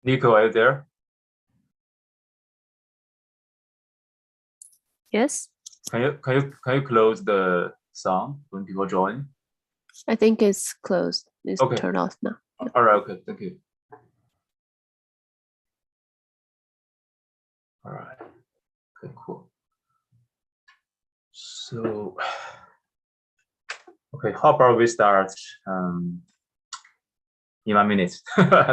Nico, are you there? Yes, Can you close the sound when people join? I think it's closed. It's Okay. turned off now. All right. Okay. Thank you. All right. Okay. Cool. So, okay. How about we start in 1 minute?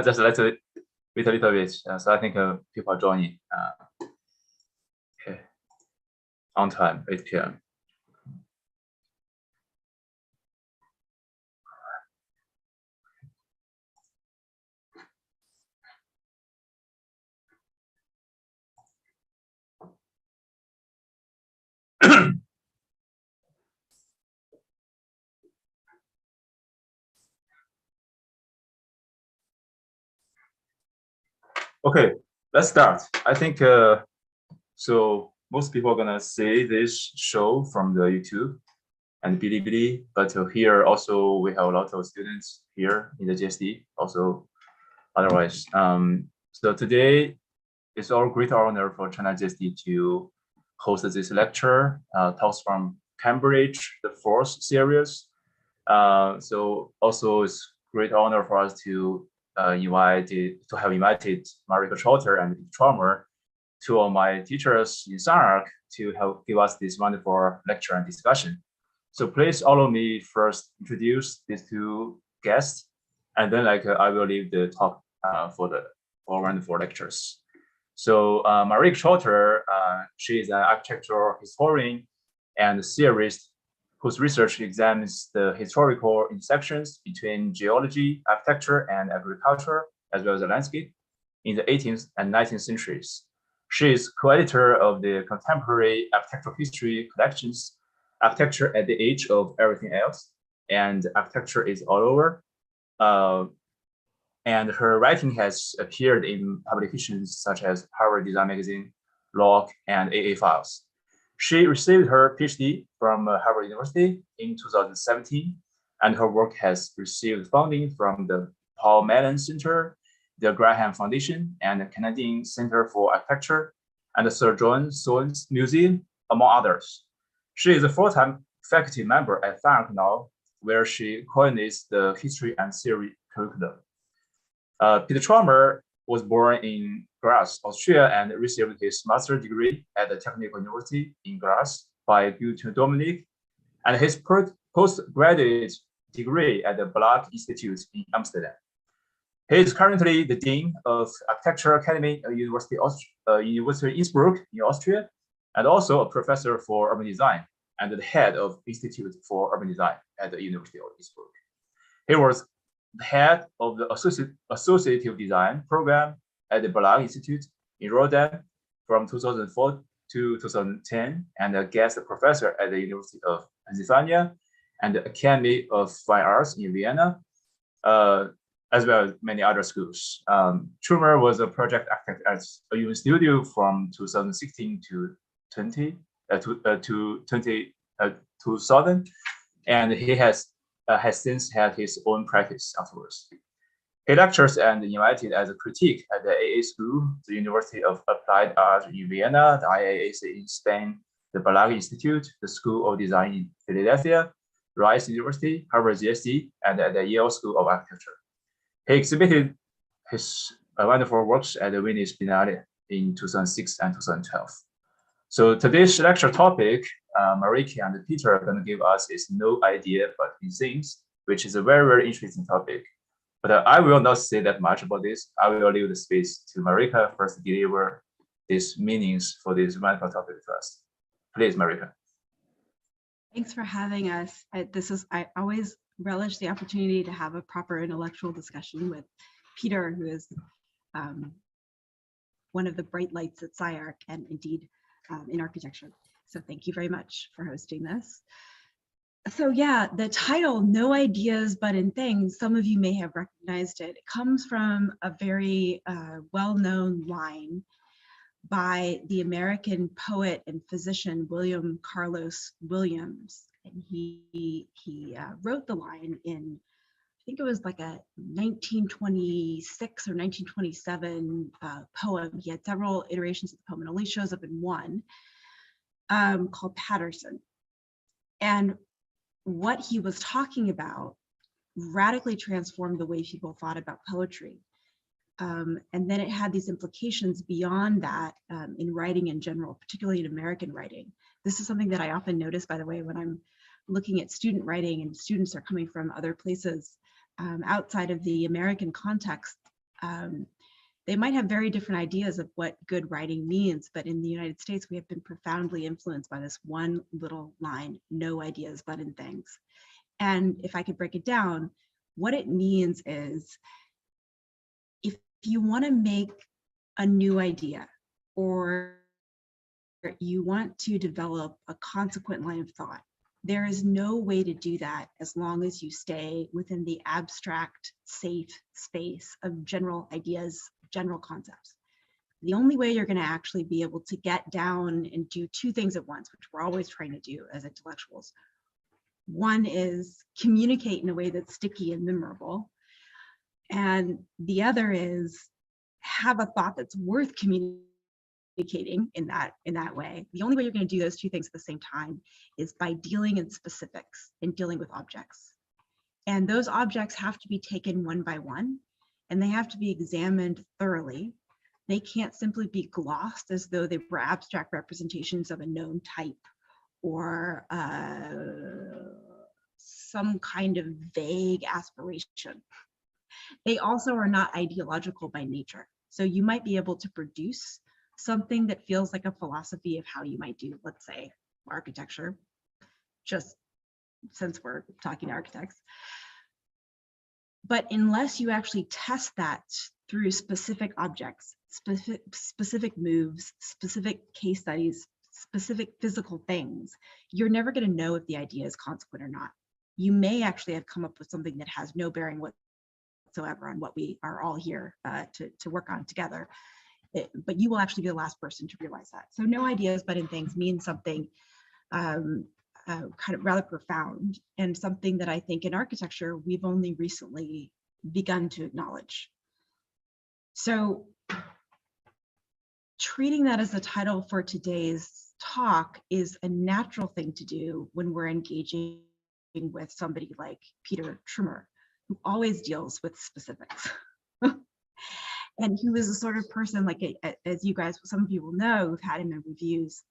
Just let's wait a little bit. So I think people are joining. Okay. On time, 8 p.m. Okay, let's start. I think so. Most people are gonna see this show from the YouTube and Bilibili, but here also we have a lot of students here in the GSD. Also, otherwise, so today it's our great honor for China GSD to host this lecture. Talks from Cambridge, the 4th series. So also it's great honor for us to have invited Marika Trotter and Trummer, two of my teachers in SARC, to help give us this wonderful lecture and discussion. So please allow me first introduce these two guests, and then I will leave the talk for wonderful lectures. So Marika Trotter, she is an architectural historian and theorist whose research examines the historical intersections between geology, architecture, and agriculture, as well as the landscape, in the 18th and 19th centuries. She is co-editor of the Contemporary Architectural History collections, Architecture at the Age of Everything Else, and Architecture is All Over. And her writing has appeared in publications such as Harvard Design Magazine, Log, and AA Files. She received her PhD from Harvard University in 2017, and her work has received funding from the Paul Mellon Center, the Graham Foundation, and the Canadian Center for Architecture, and the Sir John Soane's Museum, among others. She is a full-time faculty member at SARC now, where she coordinates the history and theory curriculum. Peter Trummer was born in Graz, Austria, and received his master's degree at the Technical University in Graz by Guter Dominic, and his postgraduate degree at the Black Institute in Amsterdam. He is currently the Dean of Architecture Academy at University Innsbruck in Austria, and also a professor for urban design and the head of Institute for Urban Design at the University of Innsbruck. He was the head of the Associative Design program at the Black Institute in Rotterdam from 2004 to 2010, and a guest professor at the University of Pennsylvania and the Academy of Fine Arts in Vienna, as well as many other schools. Trummer was a project architect at a UN studio from 2016 to 2000, and he has since had his own practice afterwards. He lectures and invited as a critique at the AA School, the University of Applied Art in Vienna, the IAAC in Spain, the Black Institute, the School of Design in Philadelphia, Rice University, Harvard GSD, and at the Yale School of Architecture. He exhibited his wonderful works at the Venice Biennale in 2006 and 2012. So today's lecture topic, Marika and Peter are going to give us is no idea but things, which is a very, very interesting topic. But I will not say that much about this. I will leave the space to Marika first to deliver these meanings for this wonderful topic first. Please, Marika. Thanks for having us. I always relish the opportunity to have a proper intellectual discussion with Peter, who is one of the bright lights at SCI-Arc and indeed in architecture. So thank you very much for hosting this. So yeah, the title, No Ideas But in Things, some of you may have recognized it. It comes from a very well-known line by the American poet and physician William Carlos Williams. And he wrote the line in think it was like a 1926 or 1927 poem. He had several iterations of the poem. It only shows up in one, called Patterson. And what he was talking about radically transformed the way people thought about poetry. And then it had these implications beyond that in writing in general, particularly in American writing. This is something that I often notice, by the way, when I'm looking at student writing and students are coming from other places outside of the American context. They might have very different ideas of what good writing means, but in the United States, we have been profoundly influenced by this one little line, no ideas but in things. And if I could break it down, what it means is if you want to make a new idea or you want to develop a consequent line of thought, there is no way to do that as long as you stay within the abstract, safe space of general ideas, general concepts. The only way you're going to actually be able to get down and do two things at once, which we're always trying to do as intellectuals. One is communicate in a way that's sticky and memorable. And the other is have a thought that's worth communicating in that way. The only way you're going to do those two things at the same time is by dealing in specifics and dealing with objects. And those objects have to be taken one by one, and they have to be examined thoroughly. They can't simply be glossed as though they were abstract representations of a known type or some kind of vague aspiration. They also are not ideological by nature. So you might be able to produce something that feels like a philosophy of how you might do, let's say, architecture, just since we're talking to architects. But unless you actually test that through specific objects, specific moves, specific case studies, specific physical things, you're never going to know if the idea is consequent or not. You may actually have come up with something that has no bearing whatsoever on what we are all here to work on together. But you will actually be the last person to realize that. So no ideas but in things means something kind of rather profound, and something that I think in architecture we've only recently begun to acknowledge. So treating that as the title for today's talk is a natural thing to do when we're engaging with somebody like Peter Trummer, who always deals with specifics. And he was the sort of person, like, as you guys, some of you will know, who've had him in reviews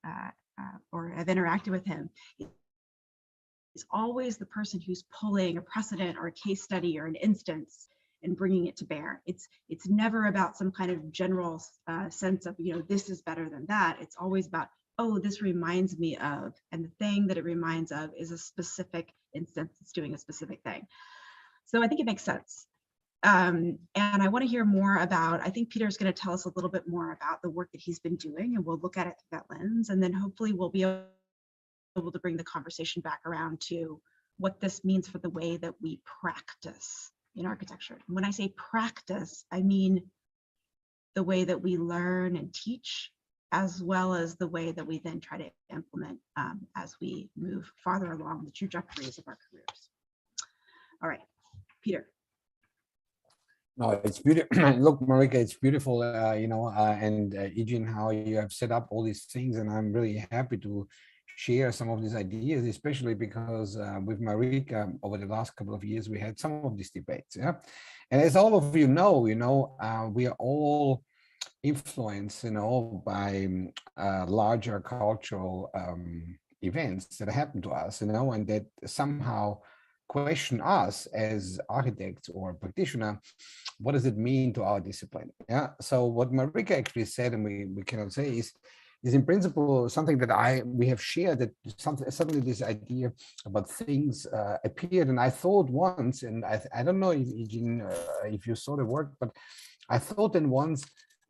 or have interacted with him. He's always the person who's pulling a precedent or a case study or an instance and bringing it to bear. It's never about some kind of general sense of, you know, this is better than that. It's always about, oh, this reminds me of, and the thing that it reminds of is a specific instance that's doing a specific thing. So I think it makes sense. And I want to hear more about, I think Peter's going to tell us a little bit more about the work that he's been doing, and we'll look at it through that lens. And then hopefully we'll be able to bring the conversation back around to what this means for the way that we practice in architecture. And when I say practice, I mean the way that we learn and teach, as well as the way that we then try to implement as we move farther along the trajectories of our careers. All right, Peter. No, it's beautiful. Look, Marika, it's beautiful, and Eugene, how you have set up all these things, and I'm really happy to share some of these ideas, especially because with Marika over the last couple of years we had some of these debates. Yeah, and as all of you know, we are all influenced, by larger cultural events that happen to us, and that somehow question us as architects or practitioner, what does it mean to our discipline? Yeah. So what Marika actually said, and we cannot say, is in principle something that we have shared, that suddenly this idea about things appeared. And I thought once, and I don't know if Eugene, if you saw the work, but I thought then once,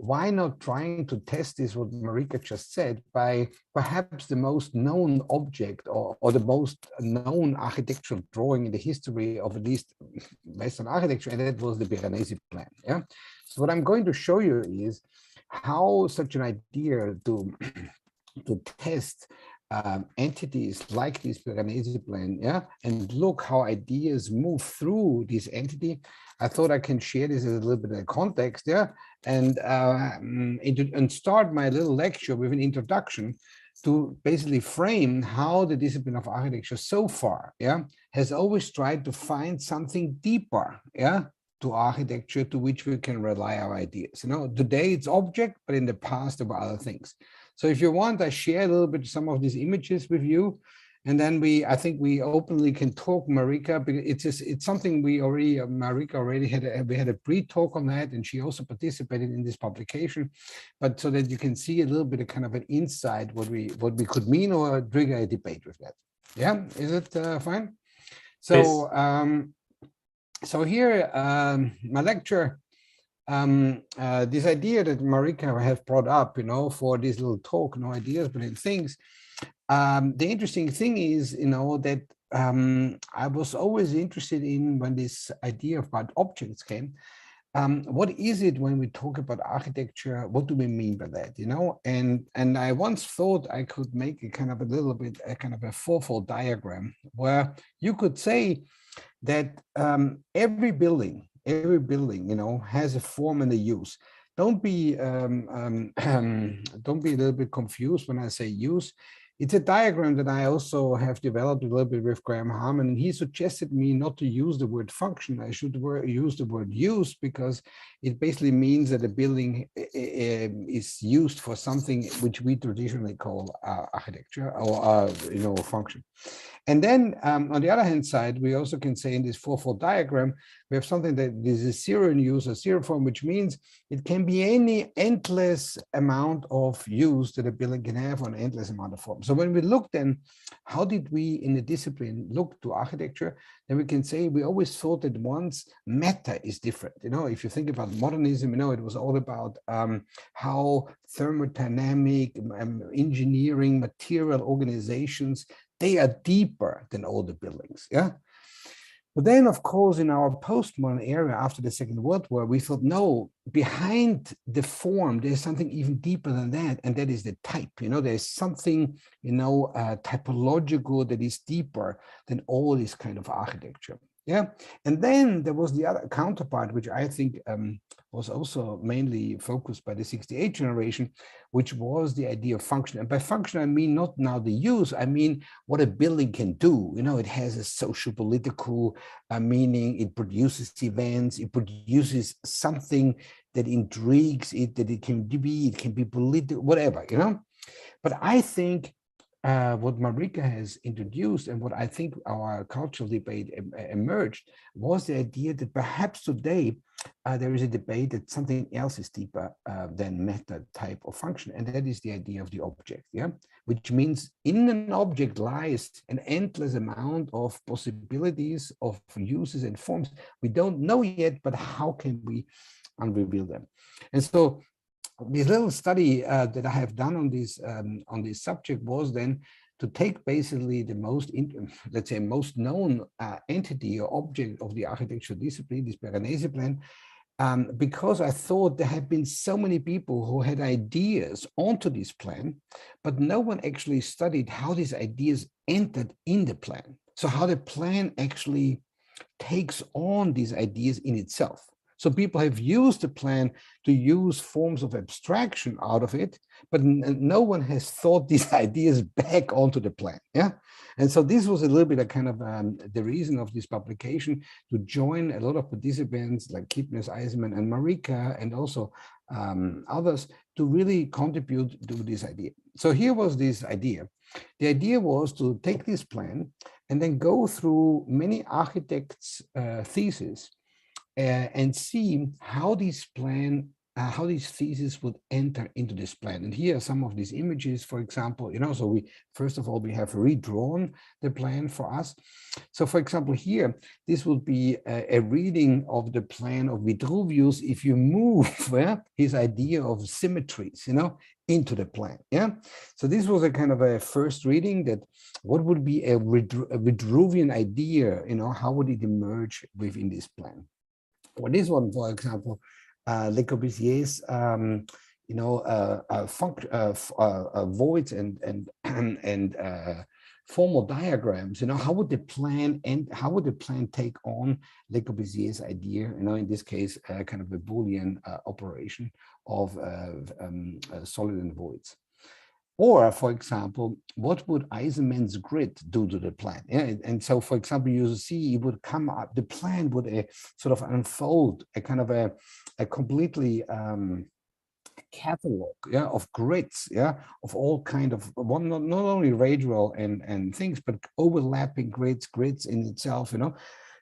why not trying to test this, what Marika just said, by perhaps the most known object or the most known architectural drawing in the history of at least Western architecture, and that was the Piranesi plan. Yeah. So what I'm going to show you is how such an idea to test entities like this Piranesi plan, yeah, and look how ideas move through this entity, I thought I can share this as a little bit of context, yeah, and start my little lecture with an introduction to basically frame how the discipline of architecture so far, yeah, has always tried to find something deeper, yeah, to architecture to which we can rely our ideas. You know, today it's object, but in the past there were other things. So if you want, I share a little bit some of these images with you, and then I think we openly can talk, Marika, because it's something we already, Marika already we had a pre-talk on that, and she also participated in this publication, but so that you can see a little bit of kind of an insight what we could mean or trigger a debate with that. Yeah, is it fine? So so here my lecture. This idea that Marika has brought up, you know, for this little talk, no ideas, but in things. The interesting thing is, you know, that I was always interested in when this idea about objects came. What is it when we talk about architecture? What do we mean by that? You know, and I once thought I could make a kind of a little bit a kind of a fourfold diagram where you could say that every building, you know, has a form and a use. Don't be don't be a little bit confused when I say use. It's a diagram that I also have developed a little bit with Graham Harman, and he suggested me not to use the word function. I should use the word use, because it basically means that a building is used for something which we traditionally call architecture or you know, function. And then on the other hand side, we also can say in this fourfold diagram, we have something that is a zero in use, a zero form, which means it can be any endless amount of use that a building can have on an endless amount of forms. So when we look then, how did we in the discipline look to architecture? Then we can say we always thought that once matter is different. You know, if you think about modernism, you know, it was all about how thermodynamic, engineering, material organizations, they are deeper than all the buildings, yeah? But then, of course, in our postmodern era after the Second World War, we thought, no, behind the form, there's something even deeper than that, and that is the type. You know, there's something, you know, typological that is deeper than all this kind of architecture. Yeah, and then there was the other counterpart, which I think was also mainly focused by the 68 generation, which was the idea of function. And by function, I mean not now the use, I mean what a building can do. You know, it has a social political meaning, it produces events, it produces something that intrigues it, that it can be political, whatever, you know. But I think what Marika has introduced and what I think our cultural debate emerged was the idea that perhaps today there is a debate that something else is deeper than method, type, or function, and that is the idea of the object, yeah? Which means in an object lies an endless amount of possibilities of uses and forms. We don't know yet, but how can we unreveal them? And so this little study that I have done on this subject was then to take basically the most, let's say, most known entity or object of the architectural discipline, this Piranesi plan, because I thought there had been so many people who had ideas onto this plan, but no one actually studied how these ideas entered in the plan. So how the plan actually takes on these ideas in itself. So people have used the plan to use forms of abstraction out of it, but no one has thought these ideas back onto the plan. Yeah, and so this was a little bit of kind of the reason of this publication, to join a lot of participants like Kipnis, Eisenman, and Marika, and also others, to really contribute to this idea. So here was this idea. The idea was to take this plan and then go through many architects' theses and see how this plan, how these theses would enter into this plan. And here are some of these images, for example, you know, so we, first of all, we have redrawn the plan for us. So for example, here, this would be a reading of the plan of Vitruvius if you move his idea of symmetries, you know, into the plan, yeah? So this was a kind of a first reading, that what would be a Vitruvian idea, you know, how would it emerge within this plan? Well, this one, for example, Le Corbusier's voids and formal diagrams, how would the plan how would the plan take on Le Corbusier's idea, in this case, kind of a Boolean operation of solid and voids. Or, for example, what would Eisenman's grid do to the plan? Yeah, and so, for example, you see it would come up, the plan would sort of unfold a kind of a completely catalog, of grids, of all kind of not only radial and things, but overlapping grids in itself,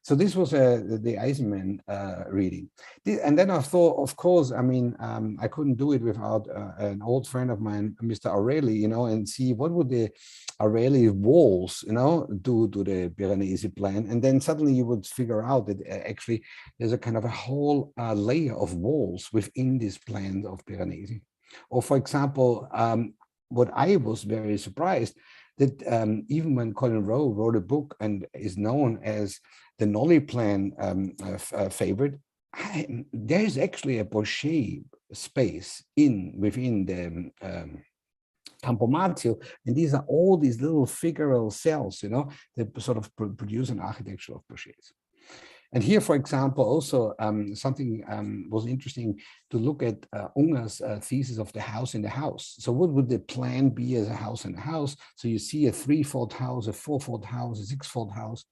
So this was the Eisenman reading. And then I thought, of course, I mean, I couldn't do it without an old friend of mine, Mr. Aureli, and see what would the Aureli walls, do to the Piranesi plan. And then suddenly you would figure out that actually there's a kind of a whole layer of walls within this plan of Piranesi. Or for example, what I was very surprised that even when Colin Rowe wrote a book and is known as the Nolli plan favorite, there is actually a Boucher space within the Campo Marzio, and these are all these little figural cells, that sort of produce an architecture of Boucher's. And here, for example, also something was interesting to look at Unger's thesis of the house in the house. So what would the plan be as a house in a house? So you see a 3-fold house, a 4-fold house, a 6-fold house.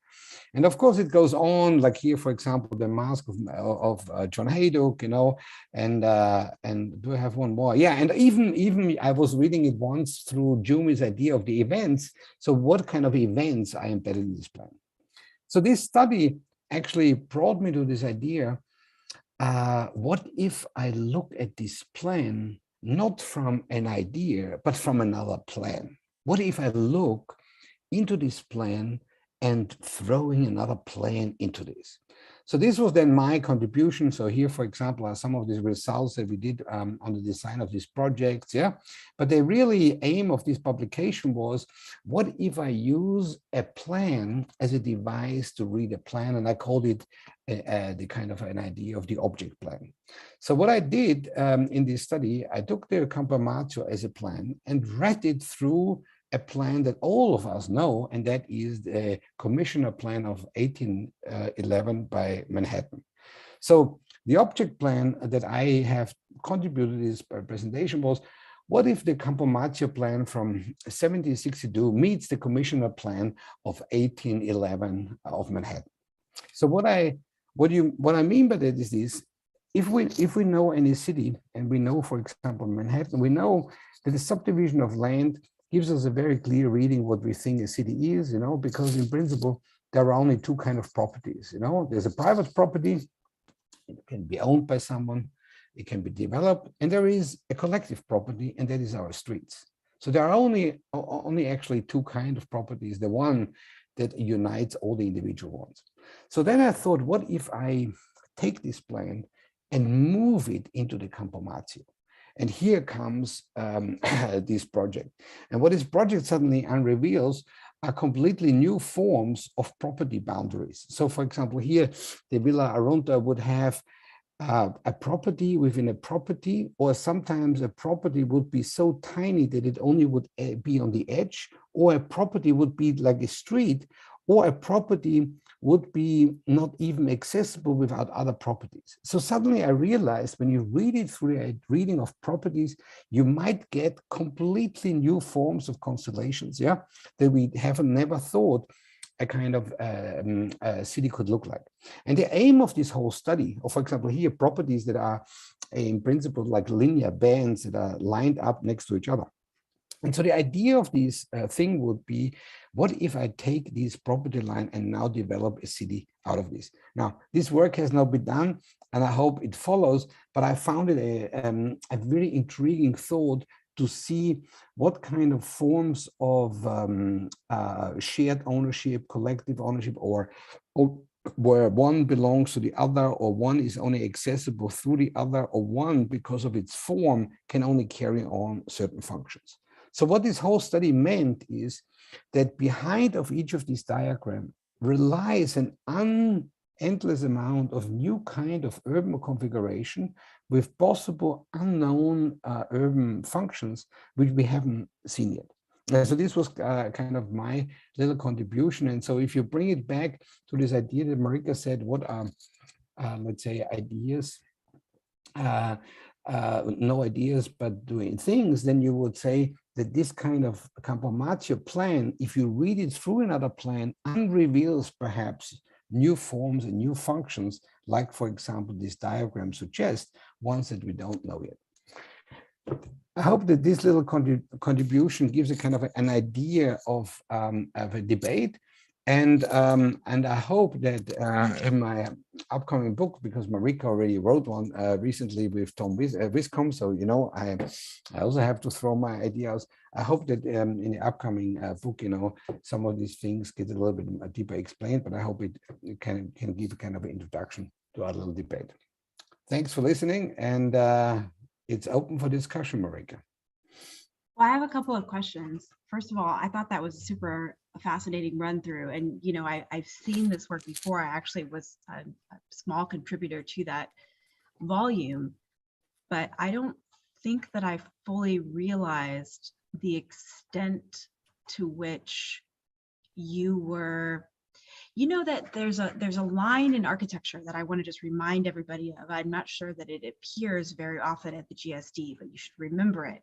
And of course, it goes on, like here, for example, the mask of John Haydock, and do I have one more? Yeah, and even I was reading it once through Jumi's idea of the events. So what kind of events I embedded in this plan? So this study actually brought me to this idea, what if I look at this plan, not from an idea, but from another plan? What if I look into this plan and throwing another plan into this? So this was then my contribution. So here, for example, are some of the results that we did on the design of these projects. But the really aim of this publication was, what if I use a plan as a device to read a plan? And I called it the kind of an idea of the object plan. So what I did in this study, I took the Campo Marzio as a plan and read it through a plan that all of us know, and that is the Commissioner Plan of 1811 by Manhattan. So the object plan that I have contributed to this presentation was, what if the Campo Marzio plan from 1762 meets the Commissioner Plan of 1811 of Manhattan? So what I mean by that is this: if we know any city, and we know, for example, Manhattan, we know that the subdivision of land gives us a very clear reading what we think a city is, because in principle, there are only two kinds of properties. There's a private property, it can be owned by someone, it can be developed, and there is a collective property, and that is our streets. So there are only actually two kinds of properties, the one that unites all the individual ones. So then I thought, what if I take this plan and move it into the Campo Marzio? And here comes this project. And what this project suddenly unreveals are completely new forms of property boundaries. So for example, here, the Villa Aronta would have a property within a property, or sometimes a property would be so tiny that it only would be on the edge, or a property would be like a street, or a property would be not even accessible without other properties. So suddenly I realized, when you read it through a reading of properties, you might get completely new forms of constellations, that we haven't never thought a kind of city could look like. And the aim of this whole study, or for example, here, properties that are in principle like linear bands that are lined up next to each other. And so the idea of this thing would be, what if I take this property line and now develop a city out of this? Now, this work has not been done, and I hope it follows, but I found it a very intriguing thought to see what kind of forms of shared ownership, collective ownership, or where one belongs to the other, or one is only accessible through the other, or one, because of its form, can only carry on certain functions. So what this whole study meant is that behind of each of these diagrams relies an endless amount of new kind of urban configuration with possible unknown urban functions, which we haven't seen yet. So this was kind of my little contribution. And so if you bring it back to this idea that Marika said, what are, let's say, ideas, no ideas, but doing things, then you would say that this kind of Campomatio plan, if you read it through another plan, unreveals perhaps new forms and new functions, like, for example, this diagram suggests, ones that we don't know yet. I hope that this little contribution gives a kind of an idea of a debate. And I hope that in my upcoming book, because Marika already wrote one recently with Tom Wiscombe, so you know I also have to throw my ideas. I hope that in the upcoming book, you know, some of these things get a little bit deeper explained, but I hope it can give a kind of an introduction to our little debate. Thanks for listening, and it's open for discussion, Marika. Well, I have a couple of questions. First of all, I thought that was a super fascinating run through. And, you know, I've seen this work before. I actually was a small contributor to that volume, but I don't think that I fully realized the extent to which you were, you know, that there's a line in architecture that I want to just remind everybody of. I'm not sure that it appears very often at the GSD, but you should remember it.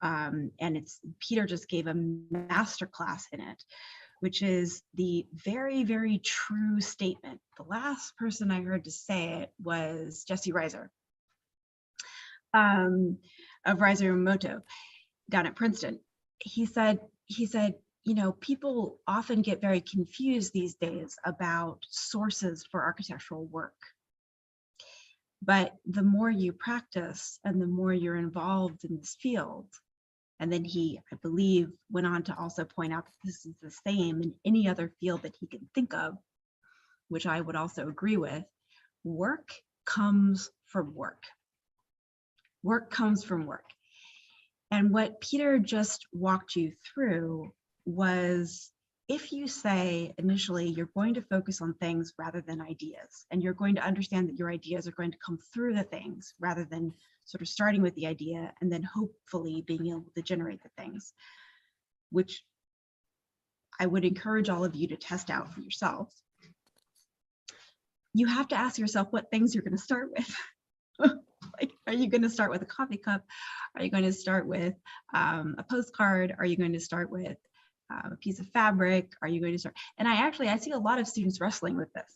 And it's, Peter just gave a masterclass in it, which is the very, very true statement. The last person I heard to say it was Jesse Reiser of Reiser Moto down at Princeton. He said, you know, people often get very confused these days about sources for architectural work. But the more you practice and the more you're involved in this field, and then he, I believe, went on to also point out that this is the same in any other field that he can think of, which I would also agree with. Work comes from work. Work comes from work. And what Peter just walked you through was, if you say initially you're going to focus on things rather than ideas, and you're going to understand that your ideas are going to come through the things rather than sort of starting with the idea and then hopefully being able to generate the things, which I would encourage all of you to test out for yourselves. You have to ask yourself what things you're going to start with. Like, are you going to start with a coffee cup? Are you going to start with a postcard? Are you going to start with a piece of fabric? Are you going to start? And I see a lot of students wrestling with this.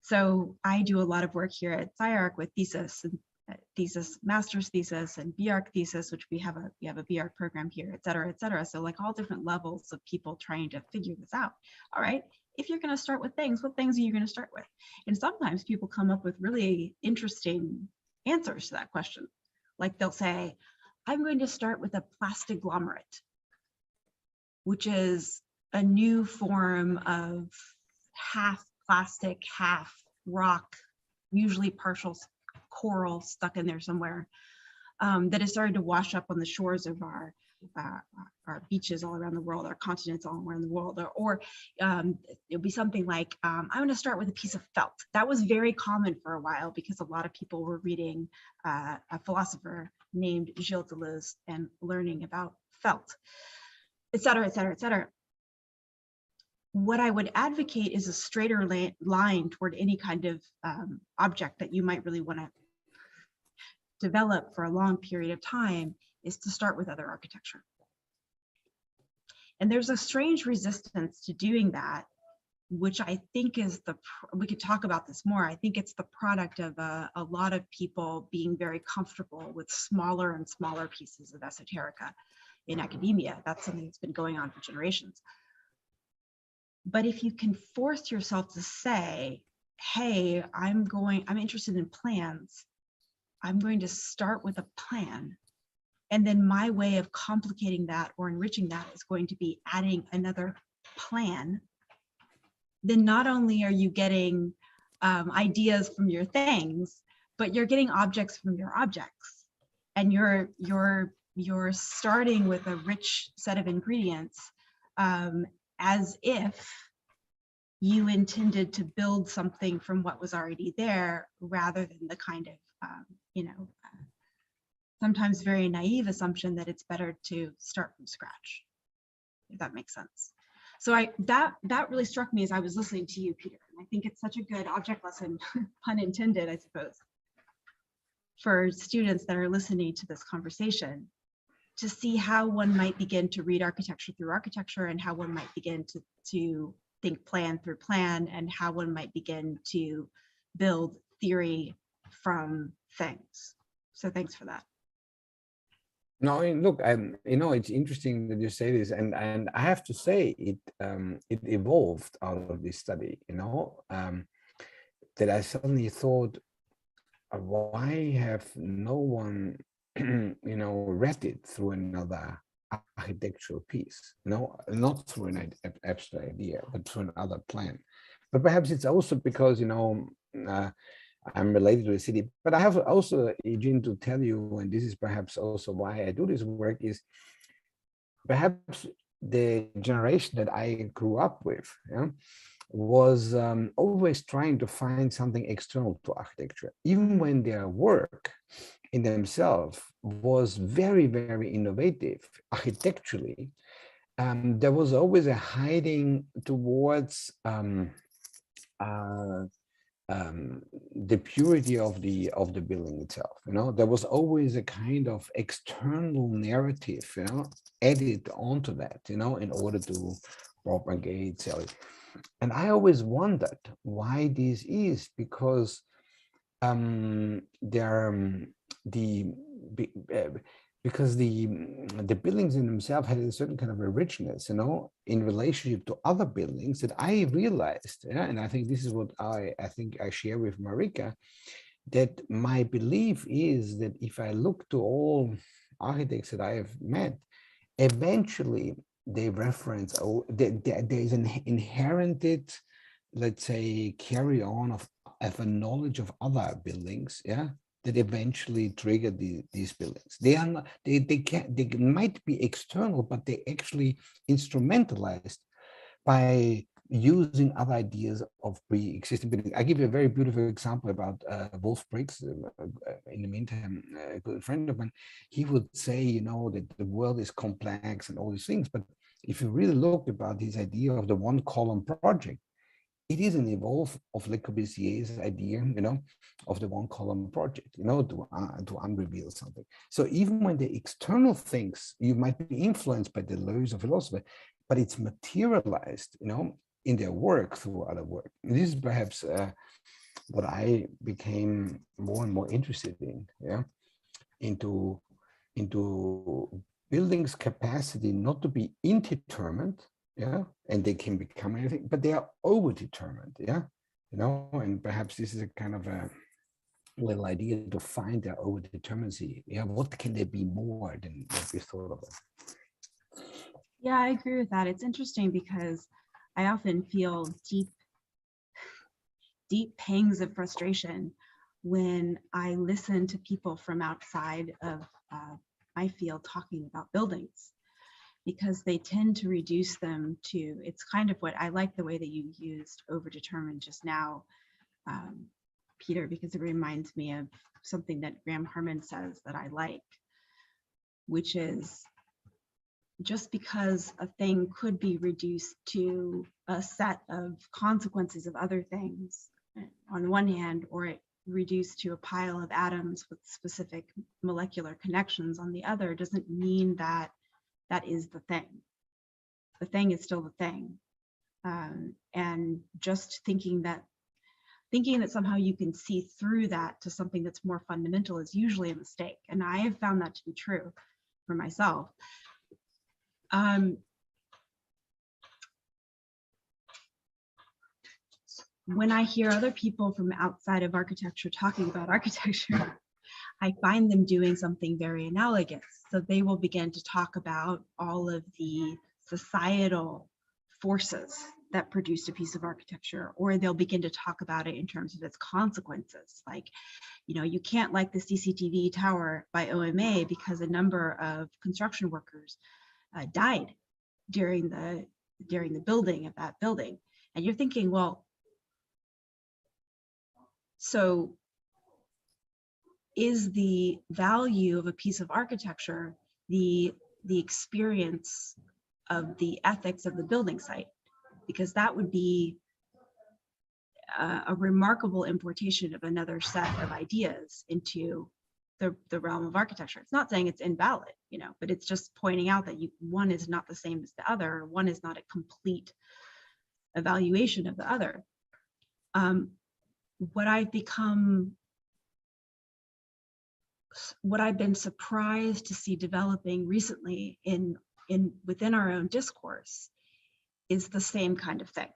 So I do a lot of work here at SciArc with thesis, master's thesis, and BArch thesis, which we have a BArch program here, et cetera, et cetera. So like all different levels of people trying to figure this out. All right, if you're going to start with things, what things are you going to start with? And sometimes people come up with really interesting answers to that question. Like they'll say, I'm going to start with a plastiglomerate, which is a new form of half plastic, half rock, usually partial coral stuck in there somewhere, that has started to wash up on the shores of our beaches all around the world, our continents all around the world. Or it'll be something like, I'm going to start with a piece of felt. That was very common for a while because a lot of people were reading a philosopher named Gilles Deleuze and learning about felt, et cetera, et cetera, et cetera. What I would advocate is a straighter line toward any kind of object that you might really want to develop for a long period of time, is to start with other architecture. And there's a strange resistance to doing that, which I think is we could talk about this more. I think it's the product of a lot of people being very comfortable with smaller and smaller pieces of esoterica in academia. That's something that's been going on for generations. But if you can force yourself to say, hey, I'm interested in plans. I'm going to start with a plan. And then my way of complicating that or enriching that is going to be adding another plan. Then not only are you getting ideas from your things, but you're getting objects from your objects. And you're starting with a rich set of ingredients, as if you intended to build something from what was already there rather than the kind of, sometimes very naive assumption that it's better to start from scratch, if that makes sense. So that really struck me as I was listening to you, Peter. And I think it's such a good object lesson, pun intended, I suppose, for students that are listening to this conversation, to see how one might begin to read architecture through architecture, and how one might begin to think plan through plan, and how one might begin to build theory from things. So thanks for that. No, look, it's interesting that you say this, and I have to say it evolved out of this study, that I suddenly thought, why have no one, read it through another architectural piece, not through an abstract idea, but through another plan. But perhaps it's also because, I'm related to the city, but I have also, Eugene, to tell you, and this is perhaps also why I do this work, is perhaps the generation that I grew up with was always trying to find something external to architecture, even when their work in themselves was very, very innovative architecturally. There was always a hiding towards the purity of the building itself. There was always a kind of external narrative, added onto that, in order to propagate, sell it. And I always wondered why this is, because because the buildings in themselves had a certain kind of a richness, in relationship to other buildings, that I realized, and I think this is what I think I share with Marika, that my belief is that if I look to all architects that I have met, eventually they reference, there is an inherited, let's say, carry on of a knowledge of other buildings, that eventually trigger these buildings. They are not, they might be external, but they actually instrumentalized by using other ideas of pre-existing buildings. I give you a very beautiful example about Wolf Briggs. In the meantime, a good friend of mine, he would say, that the world is complex and all these things, but if you really look about his idea of the one column project, it is an evolve of Le Corbusier's idea, of the one column project, to unreveal something. So even when the external things, you might be influenced by the laws of philosophy, but it's materialized, in their work through other work. And this is perhaps what I became more and more interested in, into buildings' capacity not to be indeterminate, and they can become anything, but they are over-determined, and perhaps this is a kind of a little idea to find their over-determinacy. What can they be more than what we thought of it? Yeah, I agree with that. It's interesting because I often feel deep pangs of frustration when I listen to people from outside of my field talking about buildings, because they tend to reduce them to, it's kind of what I like the way that you used overdetermined just now, Peter, because it reminds me of something that Graham Harman says that I like, which is just because a thing could be reduced to a set of consequences of other things on one hand, or it reduced to a pile of atoms with specific molecular connections on the other, doesn't mean that that is the thing. The thing is still the thing. And just thinking that somehow you can see through that to something that's more fundamental is usually a mistake. And I have found that to be true for myself. When I hear other people from outside of architecture talking about architecture, I find them doing something very analogous. So they will begin to talk about all of the societal forces that produced a piece of architecture, or they'll begin to talk about it in terms of its consequences. Like, you can't like the CCTV tower by OMA because a number of construction workers died during the building of that building. And you're thinking, well, so is the value of a piece of architecture the experience of the ethics of the building site? Because that would be a remarkable importation of another set of ideas into the realm of architecture. It's not saying it's invalid, you know, but it's just pointing out that one is not the same as the other. One is not a complete evaluation of the other. What I've been surprised to see developing recently within our own discourse is the same kind of thing,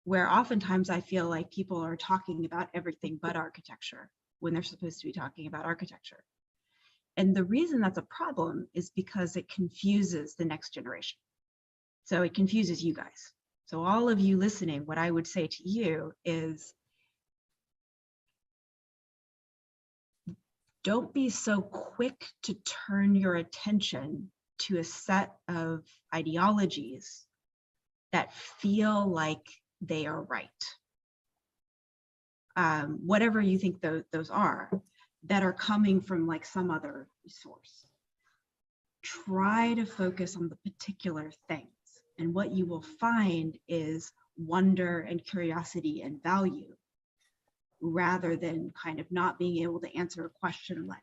where oftentimes I feel like people are talking about everything but architecture when they're supposed to be talking about architecture. And the reason that's a problem is because it confuses the next generation. So it confuses you guys. So all of you listening, what I would say to you is, don't be so quick to turn your attention to a set of ideologies that feel like they are right. Whatever you think those are, that are coming from like some other source. Try to focus on the particular things. And what you will find is wonder and curiosity and value, rather than kind of not being able to answer a question like,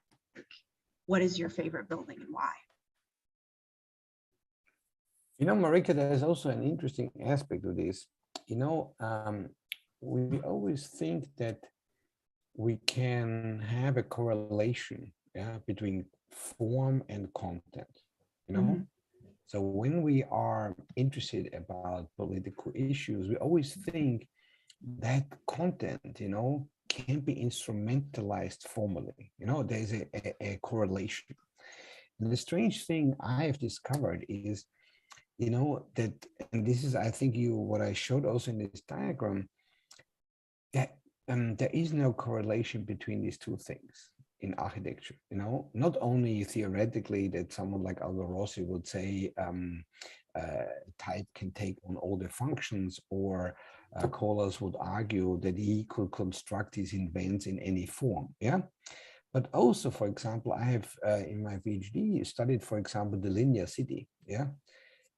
what is your favorite building and why? You know, Marika, there's also an interesting aspect of this. You know, we always think that we can have a correlation, yeah, between form and content, you know? Mm-hmm. So when we are interested about political issues, we always think that content, you know, can be instrumentalized formally. You know, there's a correlation. And the strange thing I have discovered is, you know, that, and this is, I think what I showed also in this diagram, that there is no correlation between these two things in architecture. You know, not only theoretically that someone like Aldo Rossi would say type can take on all the functions, or Kohlers would argue that he could construct his invents in any form. Yeah. But also, for example, I have in my PhD studied, for example, the linear city. Yeah.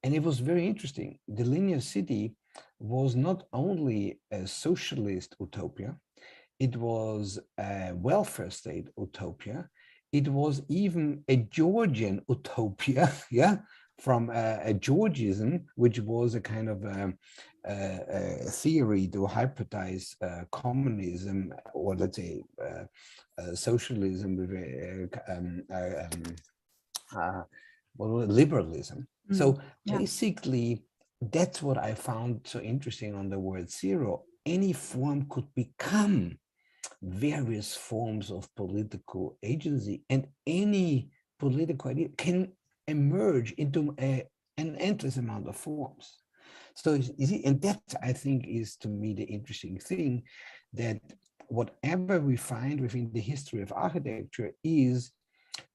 And it was very interesting. The linear city was not only a socialist utopia, it was a welfare state utopia. It was even a Georgian utopia, yeah, from a Georgism, which was a kind of a theory to hybridize communism, or let's say socialism with liberalism. So basically, that's what I found so interesting on the word zero. Any form could become various forms of political agency, and any political idea can emerge into an endless amount of forms. So you see, and that I think is to me the interesting thing, that whatever we find within the history of architecture is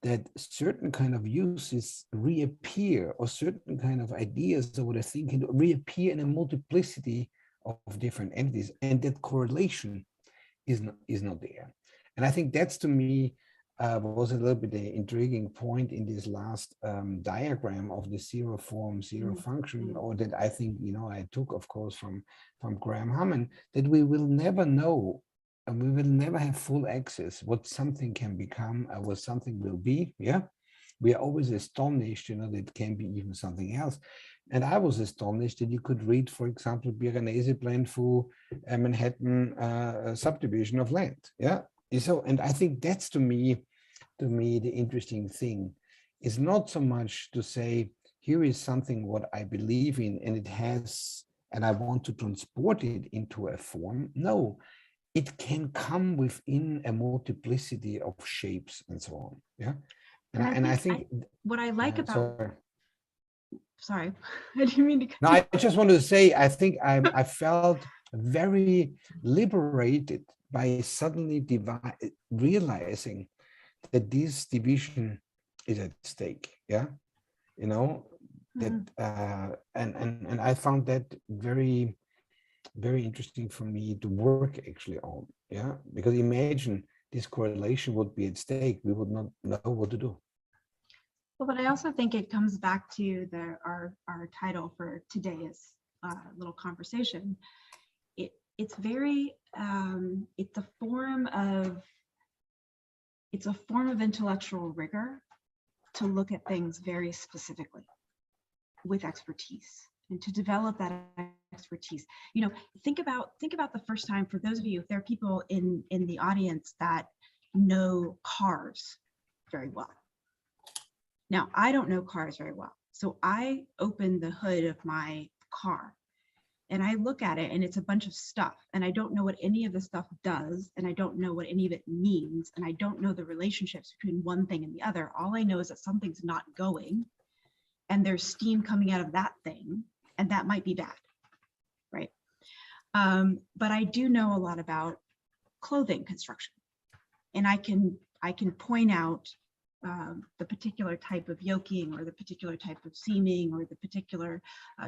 that certain kind of uses reappear, or certain kind of ideas or what I think reappear in a multiplicity of different entities, and that correlation is not there. And I think that's, to me, was a little bit the intriguing point in this last diagram of the zero form, zero function, or that I think, you know, I took, of course, from Graham Hammond, that we will never know, and we will never have full access what something can become, what something will be. Yeah, we are always astonished, you know, that it can be even something else. And I was astonished that you could read, for example, Piranesi plan for a Manhattan subdivision of land. Yeah, so, and I think that's to me the interesting thing is not so much to say, here is something what I believe in, and it has, and I want to transport it into a form. No, it can come within a multiplicity of shapes and so on. Yeah. And I think what I like about, sorry, I didn't mean to. No, I just wanted to say, I think I felt very liberated by suddenly realizing that this division is at stake. Yeah. You know, that and I found that very interesting for me to work actually on. Yeah, because imagine this correlation would be at stake, we would not know what to do. Well, but I also think it comes back to our title for today's little conversation. It's very it's a form of intellectual rigor to look at things very specifically with expertise and to develop that expertise. You know, think about the first time, for those of you, if there are people in the audience that know cars very well. Now, I don't know cars very well. So I open the hood of my car and I look at it and it's a bunch of stuff and I don't know what any of the stuff does and I don't know what any of it means and I don't know the relationships between one thing and the other. All I know is that something's not going and there's steam coming out of that thing and that might be bad, right? But I do know a lot about clothing construction and I can point out the particular type of yoking or the particular type of seaming or the particular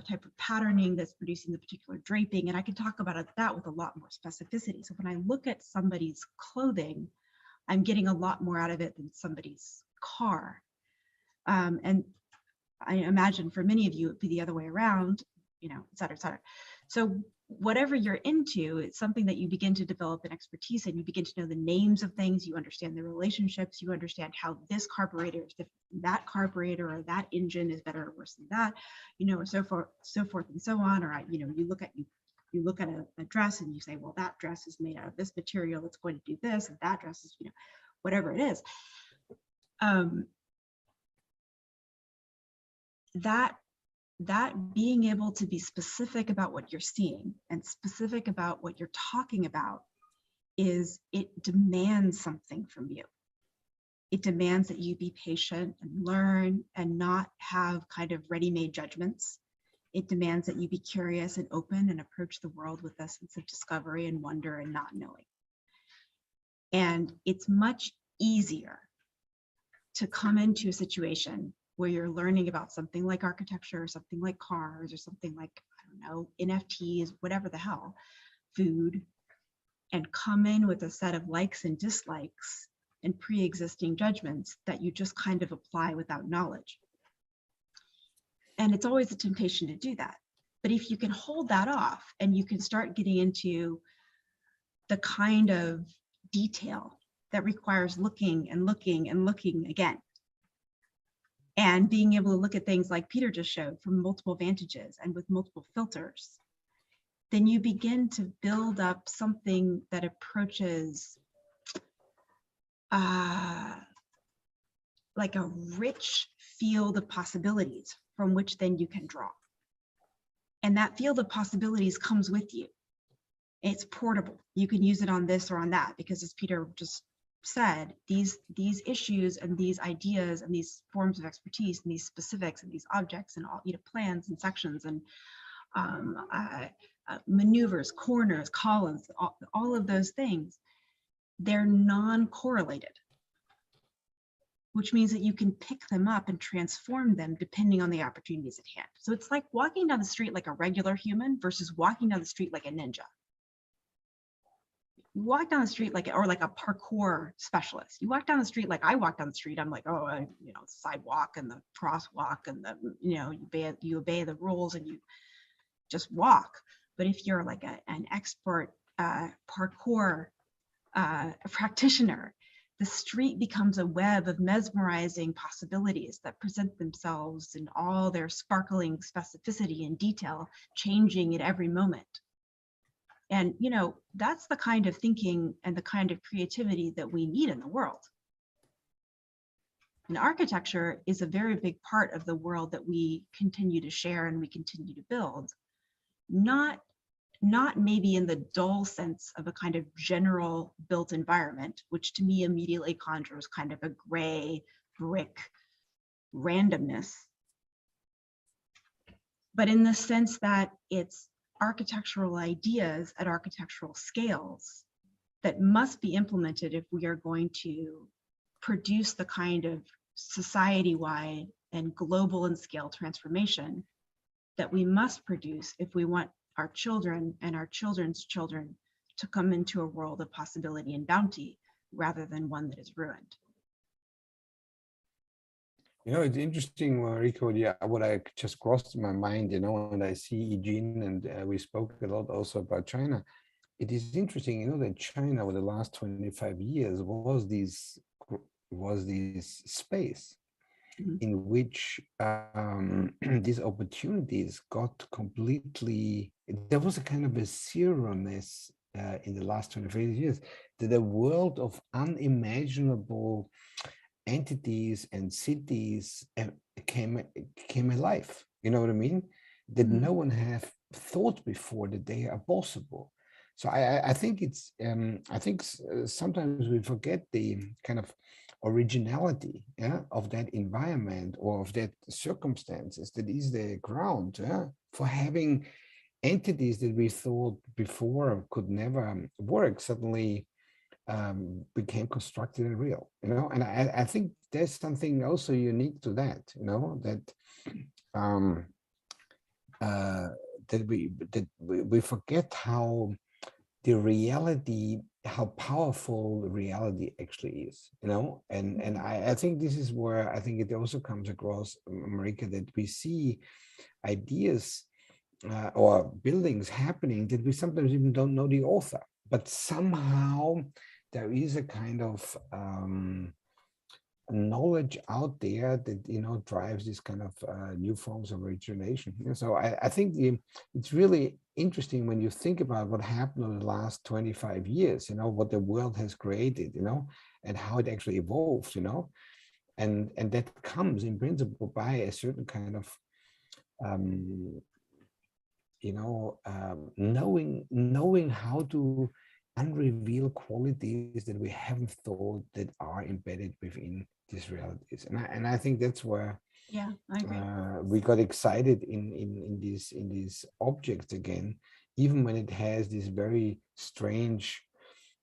type of patterning that's producing the particular draping. And I can talk about that with a lot more specificity. So when I look at somebody's clothing, I'm getting a lot more out of it than somebody's car. And I imagine for many of you, it'd be the other way around, you know, et cetera, et cetera. So whatever you're into, it's something that you begin to develop an expertise in. You begin to know the names of things, you understand the relationships, you understand how this carburetor is different from that carburetor, or that engine is better or worse than that, you know, so forth and so on. Or, you know, you look at a dress and you say, well, that dress is made out of this material, it's going to do this, and that dress is, you know, whatever it is. That being able to be specific about what you're seeing and specific about what you're talking about it demands something from you. It demands that you be patient and learn and not have kind of ready-made judgments. It demands that you be curious and open and approach the world with a sense of discovery and wonder and not knowing. And it's much easier to come into a situation where you're learning about something like architecture or something like cars or something like, I don't know, NFTs, whatever the hell, food, and come in with a set of likes and dislikes and pre-existing judgments that you just kind of apply without knowledge. And it's always a temptation to do that. But if you can hold that off and you can start getting into the kind of detail that requires looking and looking and looking again, and being able to look at things like Peter just showed from multiple vantages and with multiple filters, then you begin to build up something that approaches like a rich field of possibilities from which then you can draw. And that field of possibilities comes with you. It's portable. You can use it on this or on that, because as Peter just said, these issues and these ideas and these forms of expertise and these specifics and these objects and all, you know, plans and sections and maneuvers, corners, columns, all of those things, they're non-correlated, which means that you can pick them up and transform them depending on the opportunities at hand. So it's like walking down the street like a regular human versus walking down the street like a ninja. You walk down the street like a parkour specialist. You walk down the street like I walk down the street. I'm like, oh, you know, sidewalk and the crosswalk and the, you know, you obey the rules and you just walk. But if you're like an expert parkour practitioner, the street becomes a web of mesmerizing possibilities that present themselves in all their sparkling specificity and detail, changing at every moment. And, you know, that's the kind of thinking and the kind of creativity that we need in the world. And architecture is a very big part of the world that we continue to share and we continue to build. Not maybe in the dull sense of a kind of general built environment, which to me immediately conjures kind of a gray brick randomness, but in the sense that it's architectural ideas at architectural scales that must be implemented if we are going to produce the kind of society-wide and global and scale transformation that we must produce if we want our children and our children's children to come into a world of possibility and bounty rather than one that is ruined. You know, it's interesting, Rico, yeah, what I just crossed in my mind, you know, and I see Eugene, and we spoke a lot also about China. It is interesting, you know, that China over the last 25 years was this space Mhm. in which these opportunities got completely, there was a kind of a zeroness in the last 25 years, that a world of unimaginable entities and cities came alive. You know what I mean? That Mhm. no one have thought before that they are possible. So I think it's sometimes we forget the kind of originality, yeah, of that environment or of that circumstances that is the ground, yeah, for having entities that we thought before could never work suddenly became constructed and real, you know. And I think there's something also unique to that, you know, that um, we forget how the reality, how powerful the reality actually is, you know. And I think this is where I think it also comes across, Marika, that we see ideas or buildings happening that we sometimes even don't know the author, but somehow there is a kind of knowledge out there that, you know, drives this kind of new forms of origination. And so I think it's really interesting when you think about what happened over the last 25 years, you know, what the world has created, you know, and how it actually evolved, you know, and that comes in principle by a certain kind of you know, knowing how to unreveal qualities that we haven't thought that are embedded within these realities. And I think that's where Yeah, I agree. we got excited in these objects again, even when it has this very strange,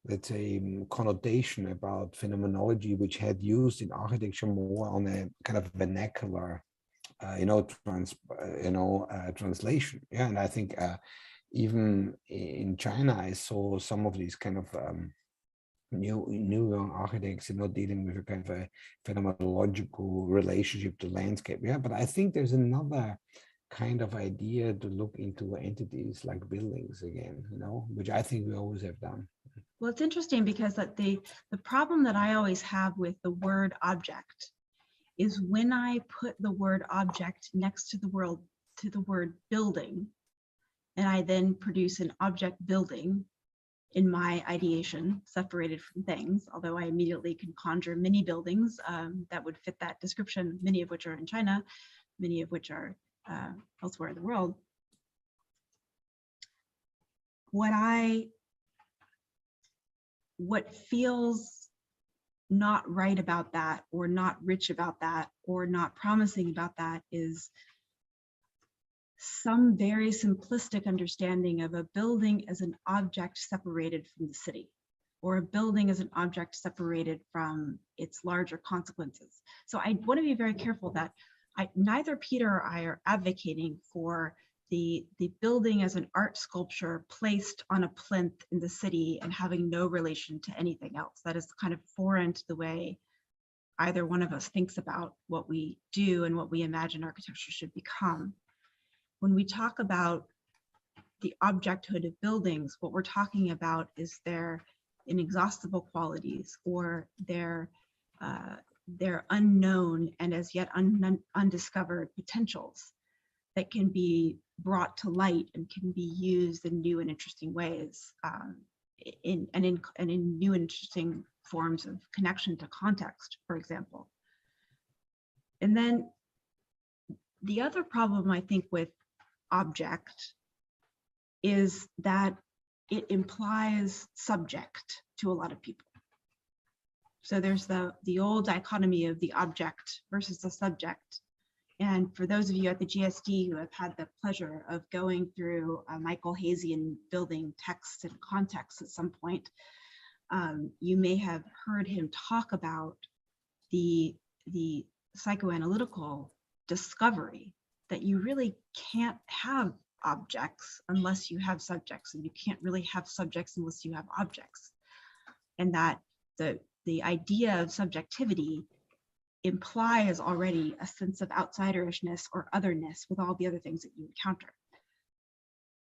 let's say, connotation about phenomenology, which had used in architecture more on a kind of vernacular you know, translation. Yeah, and I think even in China, I saw some of these kind of new young architects, you know, dealing with a kind of a phenomenological relationship to landscape. Yeah, but I think there's another kind of idea to look into entities like buildings again, you know, which I think we always have done. Well, it's interesting because that the problem that I always have with the word object is when I put the word object next to the word building, and I then produce an object building in my ideation separated from things, although I immediately can conjure many buildings that would fit that description, many of which are in China, many of which are elsewhere in the world. What feels not right about that, or not rich about that, or not promising about that is some very simplistic understanding of a building as an object separated from the city, or a building as an object separated from its larger consequences. So I want to be very careful that neither Peter or I are advocating for the building as an art sculpture placed on a plinth in the city and having no relation to anything else. That is kind of foreign to the way either one of us thinks about what we do and what we imagine architecture should become. When we talk about the objecthood of buildings, what we're talking about is their inexhaustible qualities, or their unknown and as yet undiscovered potentials that can be brought to light and can be used in new and interesting ways, in new and interesting forms of connection to context, for example. And then the other problem I think with object is that it implies subject to a lot of people. So there's the old dichotomy of the object versus the subject. And for those of you at the GSD who have had the pleasure of going through Michael Hazian building text and context at some point, you may have heard him talk about the psychoanalytical discovery that you really can't have objects unless you have subjects, and you can't really have subjects unless you have objects. And that the idea of subjectivity implies already a sense of outsiderishness or otherness with all the other things that you encounter.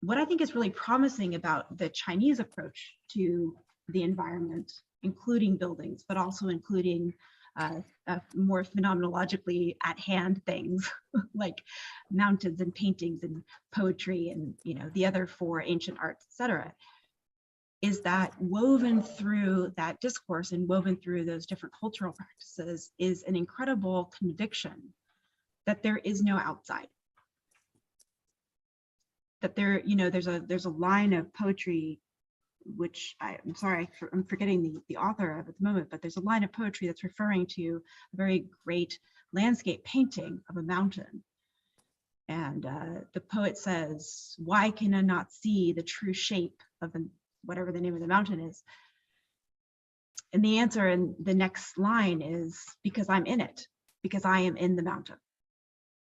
What I think is really promising about the Chinese approach to the environment, including buildings, but also including more phenomenologically at hand things like mountains and paintings and poetry and, you know, the other four ancient arts, etc., is that woven through that discourse and woven through those different cultural practices is an incredible conviction that there is no outside. That there, you know, there's a line of poetry, which I'm sorry, I'm forgetting the author of at the moment, but there's a line of poetry that's referring to a very great landscape painting of a mountain. And the poet says, "Why can I not see the true shape of whatever the name of the mountain is?" And the answer in the next line is, because I'm in it, because I am in the mountain.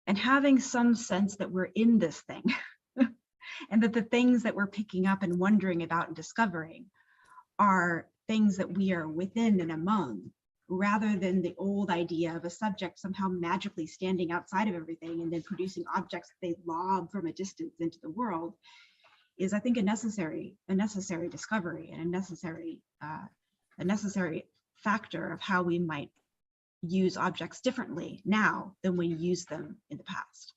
And having some sense that we're in this thing, and that the things that we're picking up and wondering about and discovering are things that we are within and among, rather than the old idea of a subject somehow magically standing outside of everything and then producing objects that they lob from a distance into the world, is, I think, a necessary discovery and a necessary factor of how we might use objects differently now than we used them in the past.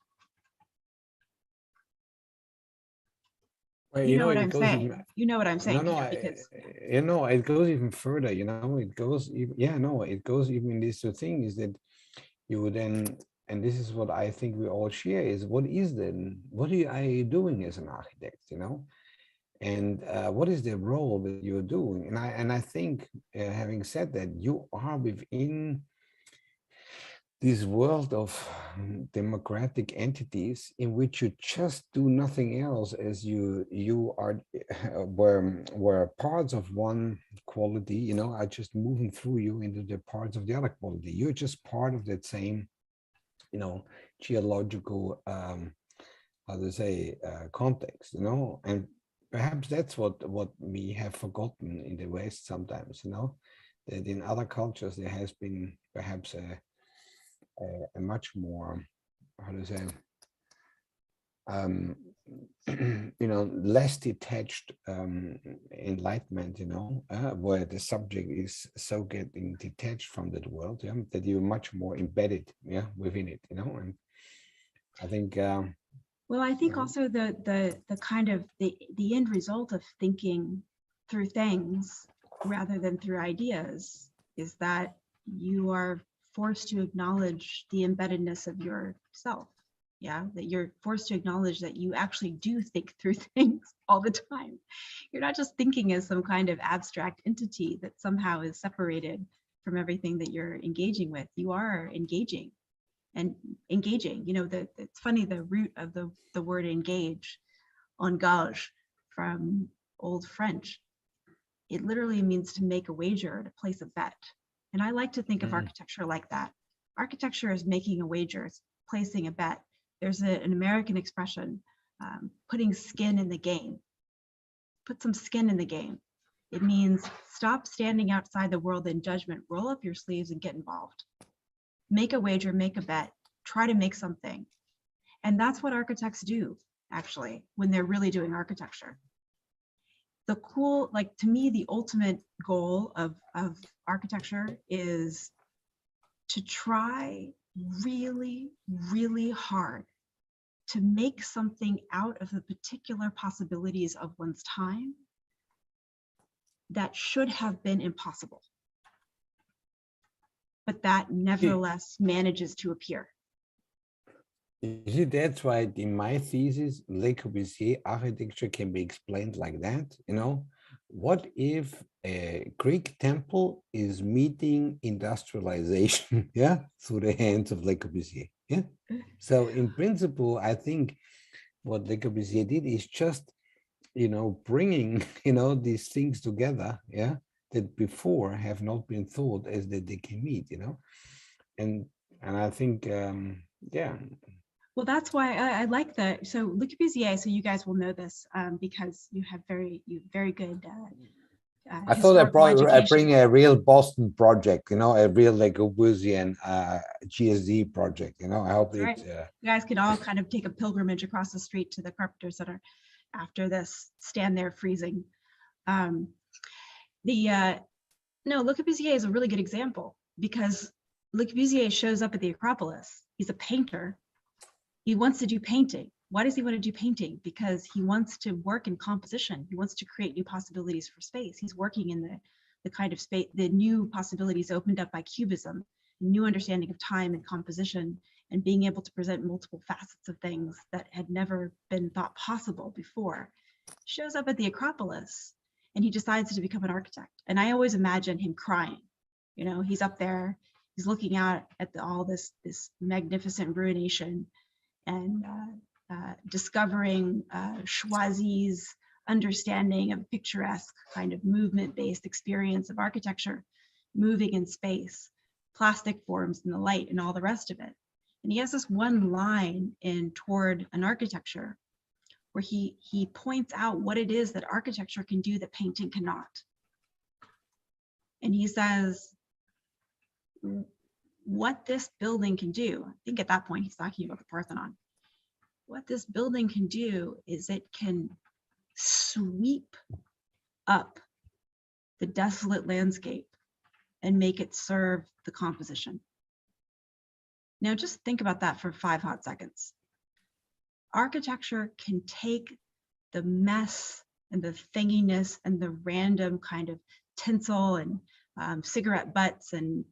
Well, You know what it I'm goes saying. even- You know what I'm saying, No, Peter, I, because you know, it goes even further, you know, it goes even, yeah, no, it goes even this the thing is that you would then, and this is what I think we all share, is what are you doing as an architect, you know? And what is the role that you're doing? And I think, having said that, you are within this world of democratic entities in which you just do nothing else, as you are where parts of one quality, you know, are just moving through you into the parts of the other quality. You're just part of that same, you know, geological how to say context, you know. And perhaps that's what we have forgotten in the West sometimes, you know, that in other cultures there has been perhaps a much more, how to say, you know, less detached enlightenment, you know, where the subject is so getting detached from that world, yeah, that you're much more embedded, yeah, within it, you know. And I think well, I think you know, also the kind of the end result of thinking through things rather than through ideas is that you are forced to acknowledge the embeddedness of yourself. Yeah, that you're forced to acknowledge that you actually do think through things all the time. You're not just thinking as some kind of abstract entity that somehow is separated from everything that you're engaging with. You are engaging. And engaging, you know, it's funny, the root of the word engage, engage, from Old French, it literally means to make a wager, to place a bet. And I like to think of architecture like that. Architecture is making a wager, it's placing a bet. There's an American expression, putting skin in the game. Put some skin in the game. It means stop standing outside the world in judgment, roll up your sleeves and get involved. Make a wager, make a bet, try to make something. And that's what architects do, actually, when they're really doing architecture. The cool, like, to me, the ultimate goal of architecture is to try really, really hard to make something out of the particular possibilities of one's time that should have been impossible, but that nevertheless manages to appear. you see, that's why in my thesis, Le Corbusier architecture can be explained like that, you know. What if a Greek temple is meeting industrialization, yeah, through the hands of Le Corbusier, yeah? So in principle, I think what Le Corbusier did is just, you know, bringing, you know, these things together, yeah, that before have not been thought as that they can meet, you know. And I think Yeah. Well, that's why I like that. So Le Corbusier, so you guys will know this because you have very good I thought I'd historical probably education. bring a real Boston project, a real like Corbusian GSD project. I hope That's right. it's. You guys can all kind of take a pilgrimage across the street to the Carpenter Center after this, stand there freezing. No, Le Corbusier is a really good example because Le Corbusier shows up at the Acropolis. He's a painter. He wants to do painting. Why does he want to do painting? Because he wants to work in composition. He wants to create new possibilities for space. He's working in the kind of space, the new possibilities opened up by Cubism, new understanding of time and composition, and being able to present multiple facets of things that had never been thought possible before. Shows up at the Acropolis and he decides to become an architect. And I always imagine him crying. He's up there, he's looking out at all this magnificent ruination and discovering Choisy's understanding of picturesque kind of movement-based experience of architecture, moving in space, plastic forms in the light and all the rest of it. And he has this one line in Toward an Architecture where he points out what it is that architecture can do that painting cannot. And he says, what this building can do, I think at that point he's talking about the Parthenon, what this building can do is it can sweep up the desolate landscape and make it serve the composition. Now just think about that for 5 hot seconds. Architecture can take the mess and the thinginess and the random kind of tinsel and cigarette butts and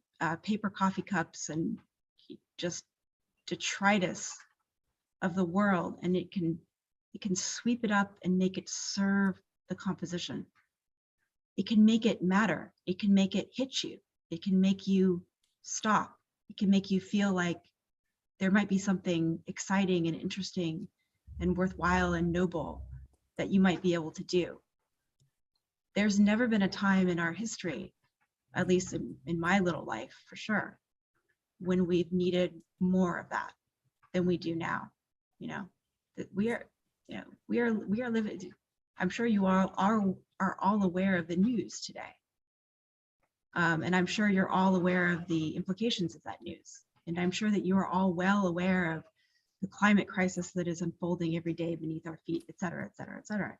paper coffee cups and just detritus of the world, and it can sweep it up and make it serve the composition. It can make it matter. It can make it hit you. It can make you stop. It can make you feel like there might be something exciting and interesting and worthwhile and noble that you might be able to do. There's never been a time in our history, at least in my little life for sure, when we've needed more of that than we do now. That we are living. I'm sure you all are all aware of the news today, and I'm sure you're all aware of the implications of that news. And I'm sure that you are all well aware of the climate crisis that is unfolding every day beneath our feet, et cetera, et cetera, et cetera.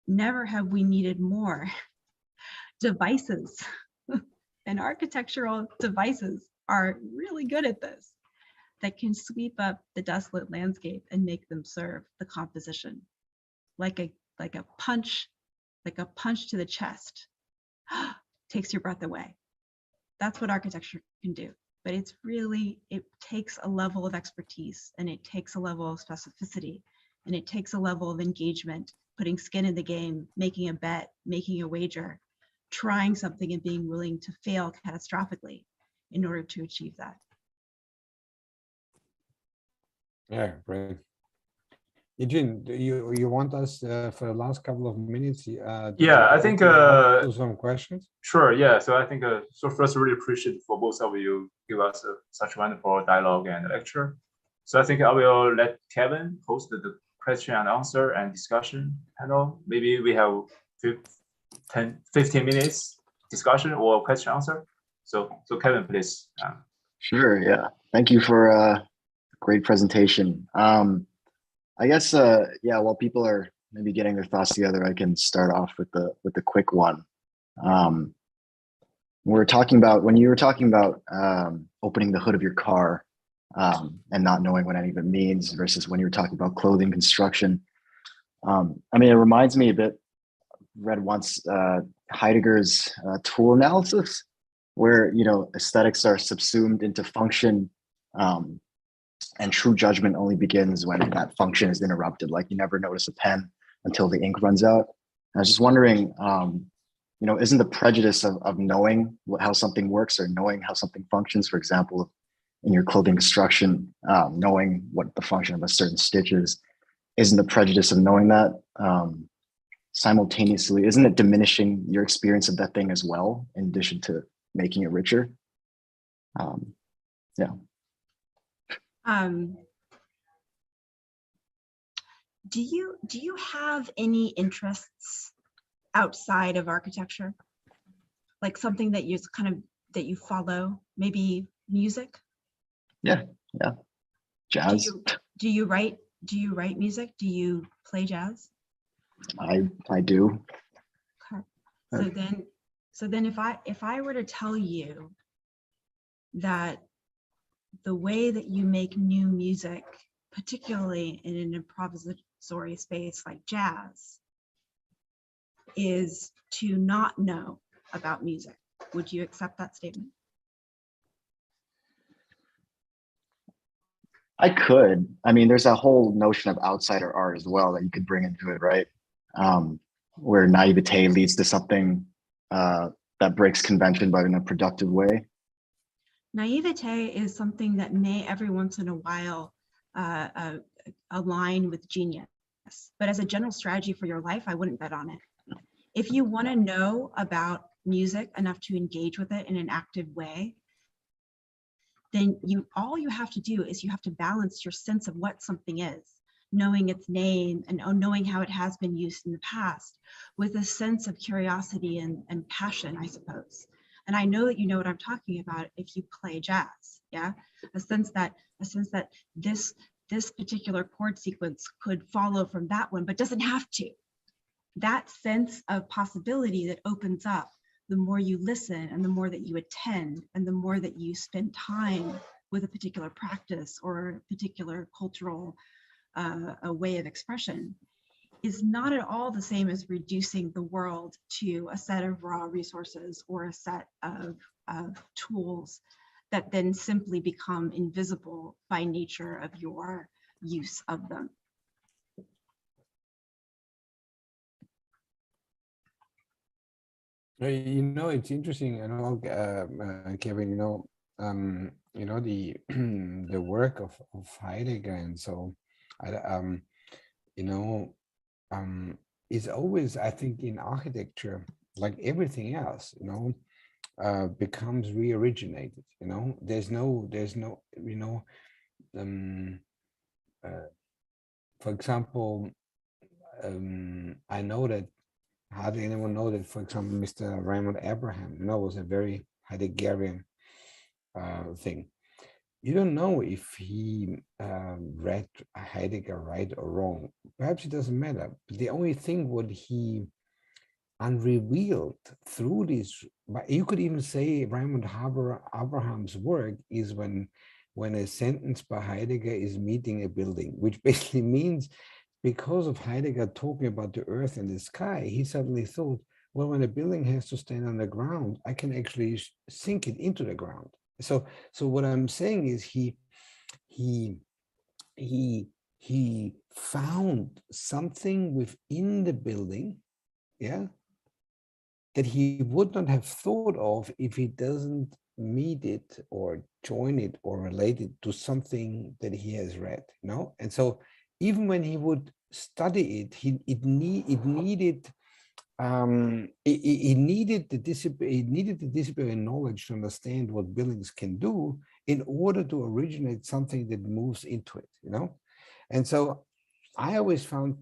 Never have we needed more devices, and architectural devices are really good at this, that can sweep up the desolate landscape and make them serve the composition like a punch to the chest. Takes your breath away. That's what architecture can do. But it takes a level of expertise, and it takes a level of specificity, and it takes a level of engagement, putting skin in the game, making a bet, making a wager, trying something and being willing to fail catastrophically in order to achieve that. Yeah, great. Eugene, do you want us for the last couple of minutes? Yeah, I think to some questions. Sure. Yeah. So I think so. First, really appreciate for both of you give us such wonderful dialogue and lecture. So I think I will let Kevin host the question and answer and discussion panel. Maybe we have 15 minutes discussion or question answer. So Kevin, please. Sure. Yeah. Thank you for a great presentation. I guess yeah, while people are maybe getting their thoughts together, I can start off with the quick one. When you were talking about opening the hood of your car and not knowing what any of it means versus when you were talking about clothing construction. I mean, it reminds me a bit, read once Heidegger's tool analysis, where, aesthetics are subsumed into function, and true judgment only begins when that function is interrupted. Like, you never notice a pen until the ink runs out. And I was just wondering, isn't the prejudice of knowing how something works or knowing how something functions, for example, in your clothing construction, knowing what the function of a certain stitch is, isn't the prejudice of knowing that simultaneously, isn't it diminishing your experience of that thing as well, in addition to making it richer? Yeah. Um, do you have any interests outside of architecture? Like something that you that you follow, maybe music? Yeah, Do jazz. you write music? Do you play jazz? I do. Okay. So then if I were to tell you that the way that you make new music, particularly in an improvisatory space like jazz, is to not know about music, would you accept that statement? I could. I mean, there's a whole notion of outsider art as well that you could bring into it, right? Where naivete leads to something that breaks convention, but in a productive way. Naivete is something that may every once in a while align with genius. But as a general strategy for your life, I wouldn't bet on it. If you want to know about music enough to engage with it in an active way, then all you have to do is you have to balance your sense of what something is, knowing its name and knowing how it has been used in the past, with a sense of curiosity and passion, I suppose. And I know that you know what I'm talking about if you play jazz, yeah? A sense that this particular chord sequence could follow from that one, but doesn't have to. That sense of possibility that opens up the more you listen and the more that you attend and the more that you spend time with a particular practice or a particular cultural a way of expression, is not at all the same as reducing the world to a set of raw resources or a set of tools that then simply become invisible by nature of your use of them. You know, it's interesting. I know, Kevin. You know the the work of Heidegger, and so, you know, is always, I think, in architecture, like everything else, you know, becomes re-originated. You know, there's no, you know, for example, I know that. Hardly anyone know that, for example, Mr. Raymond Abraham, you know, was a very Heideggerian thing. You don't know if he read Heidegger right or wrong. Perhaps it doesn't matter. But the only thing what he unrevealed through this, but you could even say Raymond Abraham's work is when a sentence by Heidegger is meeting a building, which basically means, because of Heidegger talking about the earth and the sky, he suddenly thought, well, when a building has to stand on the ground, I can actually sink it into the ground. So what I'm saying is he found something within the building, yeah, that he would not have thought of if he doesn't meet it or join it or relate it to something that he has read, you know? And so even when he would study it, it needed the disciplinary knowledge to understand what buildings can do in order to originate something that moves into it, you know? And so I always found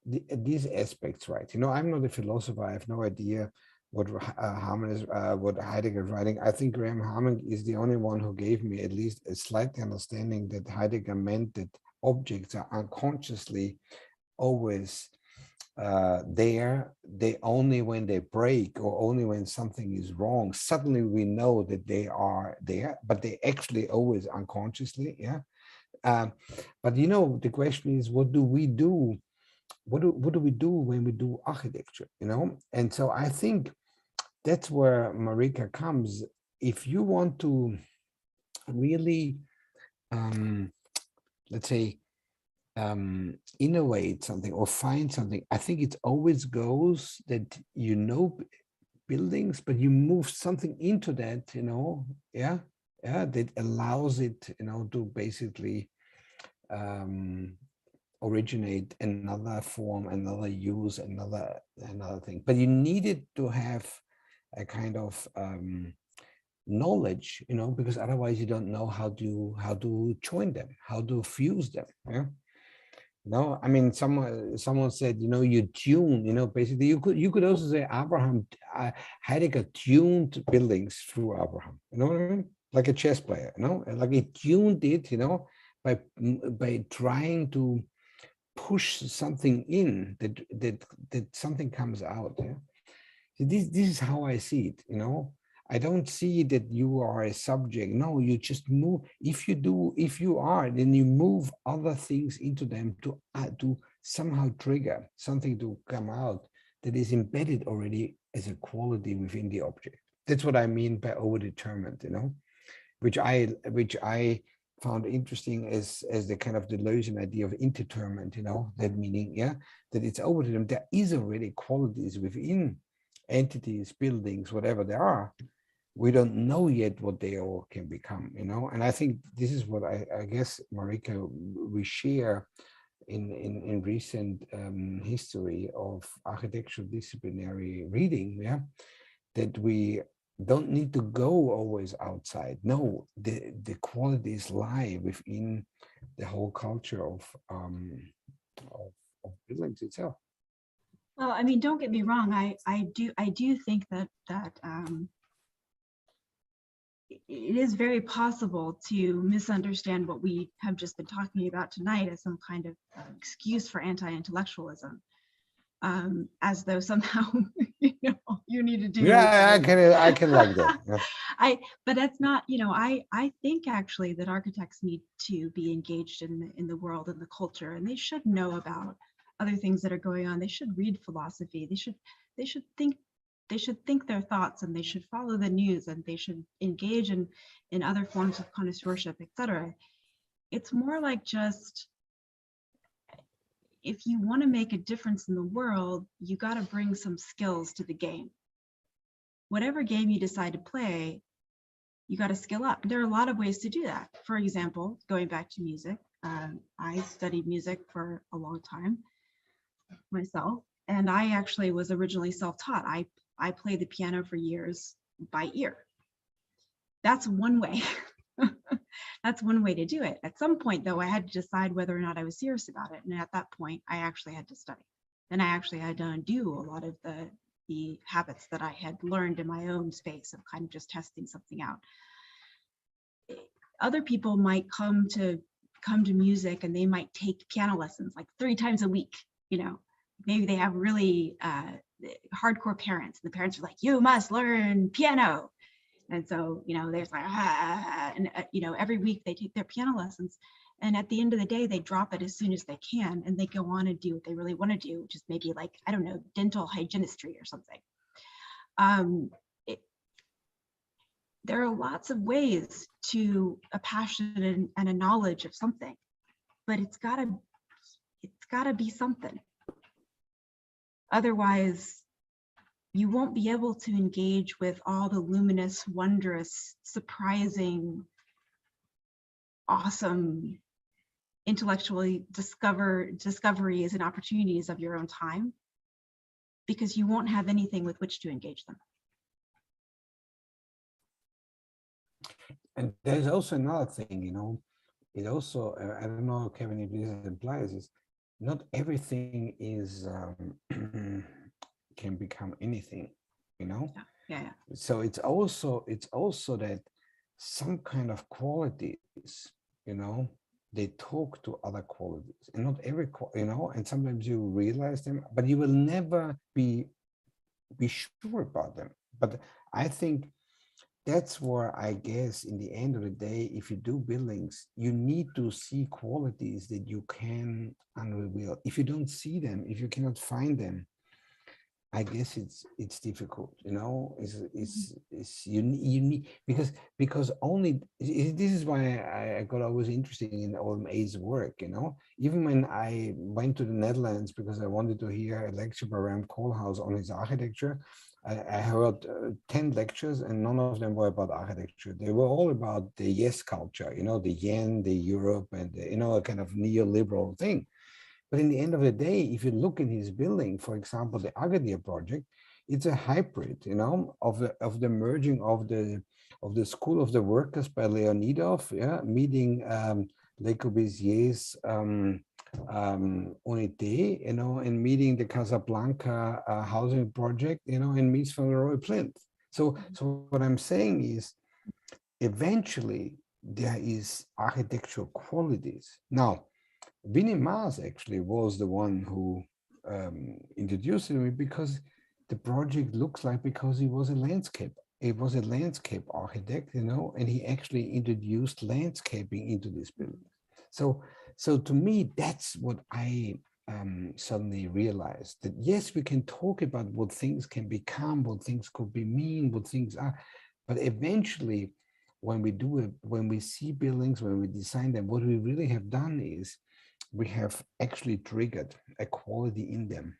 these aspects right. You know, I'm not a philosopher. I have no idea what what Heidegger is writing. I think Graham Harman is the only one who gave me at least a slight understanding that Heidegger meant that objects are unconsciously always there. They only when they break or only when something is wrong, suddenly we know that they are there, but they actually always unconsciously, yeah. But you know, the question is, what do we do? What do we do when we do architecture? You know, and so I think that's where Marika comes. If you want to really, let's say, innovate something or find something, I think it always goes that you know buildings, but you move something into that, you know, yeah, that allows it, you know, to basically originate another form, another use, another thing. But you needed to have a kind of knowledge, because otherwise you don't know how to join them, how to fuse them. Yeah. No, I mean, someone said, you tune, basically you could also say Abraham, Heidegger tuned buildings through Abraham. You know what I mean? Like a chess player, like he tuned it, by trying to push something in that something comes out. Yeah. So this is how I see it. I don't see that you are a subject. No, you just move. If you are, then you move other things into them to somehow trigger something to come out that is embedded already as a quality within the object. That's what I mean by overdetermined, which I found interesting as the kind of Deleuzian idea of indeterminate, that meaning, that it's overdetermined. There is already qualities within entities, buildings, whatever they are. We don't know yet what they all can become, and I think this is what I guess, Marika, we share in recent history of architectural disciplinary reading, that we don't need to go always outside. No, the qualities lie within the whole culture of buildings itself. Well, I mean, don't get me wrong. I do think that it is very possible to misunderstand what we have just been talking about tonight as some kind of excuse for anti-intellectualism, as though somehow you need to do. Yeah, I can like that. Yeah. But that's not. I think actually that architects need to be engaged in the world and the culture, and they should know about other things that are going on. They should read philosophy. They should think their thoughts, and they should follow the news, and they should engage in other forms of connoisseurship, etc. It's more like, just if you want to make a difference in the world, you got to bring some skills to the game. Whatever game you decide to play, you got to skill up. There are a lot of ways to do that. For example, going back to music, I studied music for a long time myself, and I actually was originally self-taught. I played the piano for years by ear. That's one way. That's one way to do it. At some point, though, I had to decide whether or not I was serious about it. And at that point, I actually had to study. And I actually had to undo a lot of the habits that I had learned in my own space of kind of just testing something out. Other people might come to music, and they might take piano lessons like 3 times a week. Maybe they have really hardcore parents, and the parents are like, you must learn piano. And so, there's like, every week they take their piano lessons, and at the end of the day, they drop it as soon as they can, and they go on and do what they really want to do, which is maybe like, I don't know, dental hygienistry or something. There are lots of ways to a passion and a knowledge of something, but it's gotta be something. Otherwise, you won't be able to engage with all the luminous, wondrous, surprising, awesome, intellectually discoveries and opportunities of your own time, because you won't have anything with which to engage them. And there's also another thing, it also, I don't know, Kevin, if this implies, is not everything is can become anything, Yeah. So it's also that some kind of qualities, they talk to other qualities, and not every, and sometimes you realize them, but you will never be sure about them. But I think that's where, I guess, in the end of the day, if you do buildings, you need to see qualities that you can unreveal. If you don't see them, if you cannot find them, I guess it's difficult, it's you need, because only, this is why I got always interested in Old A's work, even when I went to the Netherlands because I wanted to hear a lecture by Ram Koolhaas on his architecture. I heard 10 lectures, and none of them were about architecture. They were all about the yes culture, the yen, the Europe, and a kind of neoliberal thing. But in the end of the day, if you look in his building, for example, the Agadir project, it's a hybrid, of the merging of the of the School of the Workers by Leonidov, yeah, meeting Le Corbusier's Unité, you know, and meeting the Casablanca housing project, you know, and meets Van Roy Plinth. So what I'm saying is, eventually there is architectural qualities. Now, Winnie Maas actually was the one who introduced me, because the project looks like, because he was a landscape. It was a landscape architect, you know, and he actually introduced landscaping into this building. So to me, that's what I suddenly realized, that yes, we can talk about what things can become, what things could be mean, what things are, but eventually, when we do it, when we see buildings, when we design them, what we really have done is we have actually triggered a quality in them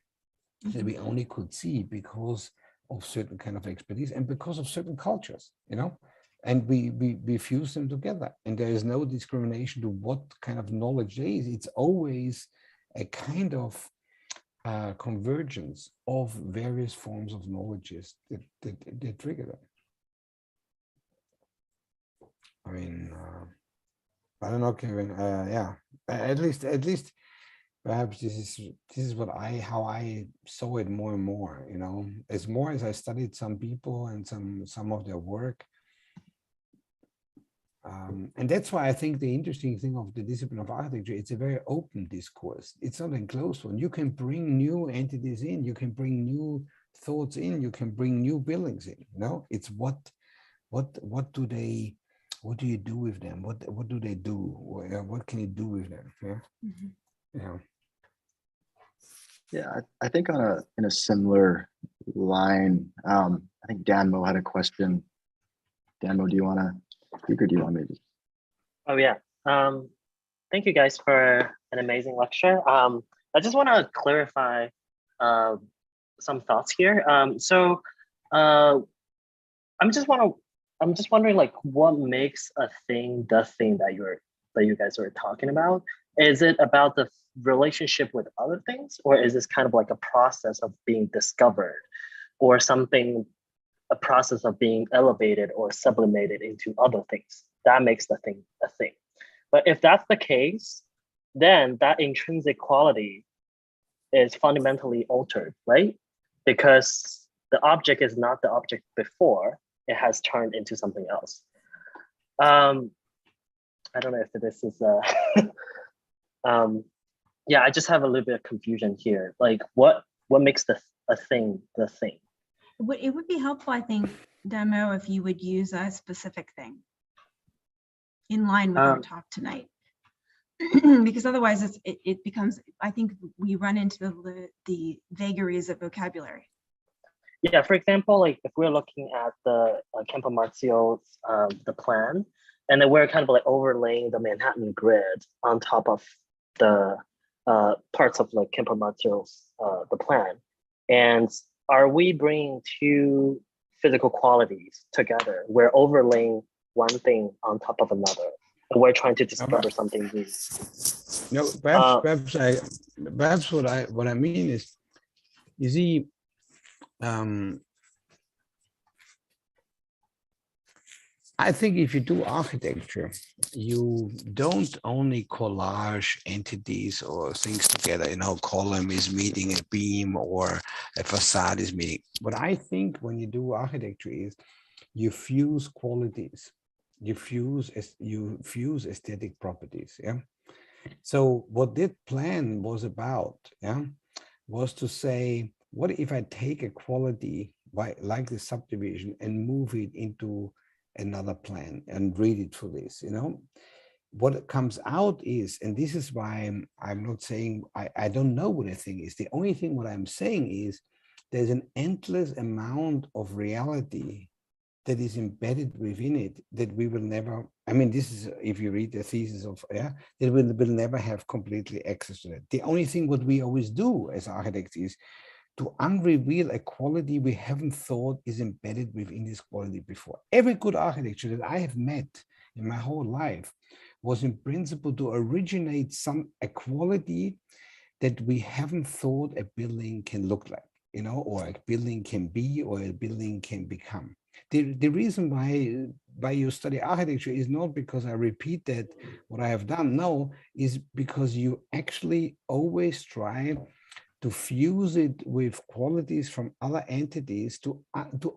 that we only could see because of certain kind of expertise and because of certain cultures, you know, and we fuse them together, and there is no discrimination to what kind of knowledge there is. It's always a kind of convergence of various forms of knowledges that trigger them. I mean, I don't know, Kevin. Yeah, at least perhaps this is what how I saw it more and more. You know, as more as I studied some people and some of their work, and that's why I think the interesting thing of the discipline of architecture, it's a very open discourse. It's not a closed one. You can bring new entities in. You can bring new thoughts in. You can bring new buildings in. You know, it's what do they. What do you do with them? What do they do? What can you do with them? Yeah. Yeah. Yeah, I think in a similar line, I think Danmo had a question. Danmo, do you want to speak, or do you want me to? Oh yeah. Thank you guys for an amazing lecture. I just want to clarify some thoughts here. I'm just wondering, like, what makes a thing the thing that you guys were talking about? Is it about the relationship with other things, or is this kind of like a process of being discovered, or something, a process of being elevated or sublimated into other things? That makes the thing a thing. But if that's the case, then that intrinsic quality is fundamentally altered, right? Because the object is not the object before, it has turned into something else. I don't know if this is yeah, I just have a little bit of confusion here. Like, what makes a thing the thing? It would be helpful, I think, Demo, if you would use a specific thing in line with our talk tonight. Because otherwise it becomes, I think we run into the vagaries of vocabulary. Yeah, for example, like if we're looking at the Campo Marzio's the plan, and then we're kind of like overlaying the Manhattan grid on top of the parts of like Campo Marzio's the plan, and are we bringing two physical qualities together? We're overlaying one thing on top of another, and we're trying to discover something new. No, perhaps what I mean is, you see, I think if you do architecture, you don't only collage entities or things together, you know, column is meeting a beam or a facade is meeting. What I think when you do architecture is you fuse qualities, you fuse aesthetic properties. Yeah. So what that plan was about, yeah, was to say, what if I take a quality like the subdivision and move it into another plan and read it for this, you know? What comes out is, and this is why I'm not saying, I don't know what a thing is. The only thing what I'm saying is there's an endless amount of reality that is embedded within it that we will never, I mean, this is, if you read the thesis of, yeah, that we'll never have completely access to that. The only thing what we always do as architects is to unreveal a quality we haven't thought is embedded within this quality before. Every good architecture that I have met in my whole life was in principle to originate a quality that we haven't thought a building can look like, you know, or a building can be, or a building can become. The reason why you study architecture is not because I repeat that what I have done. No, is because you actually always try to fuse it with qualities from other entities to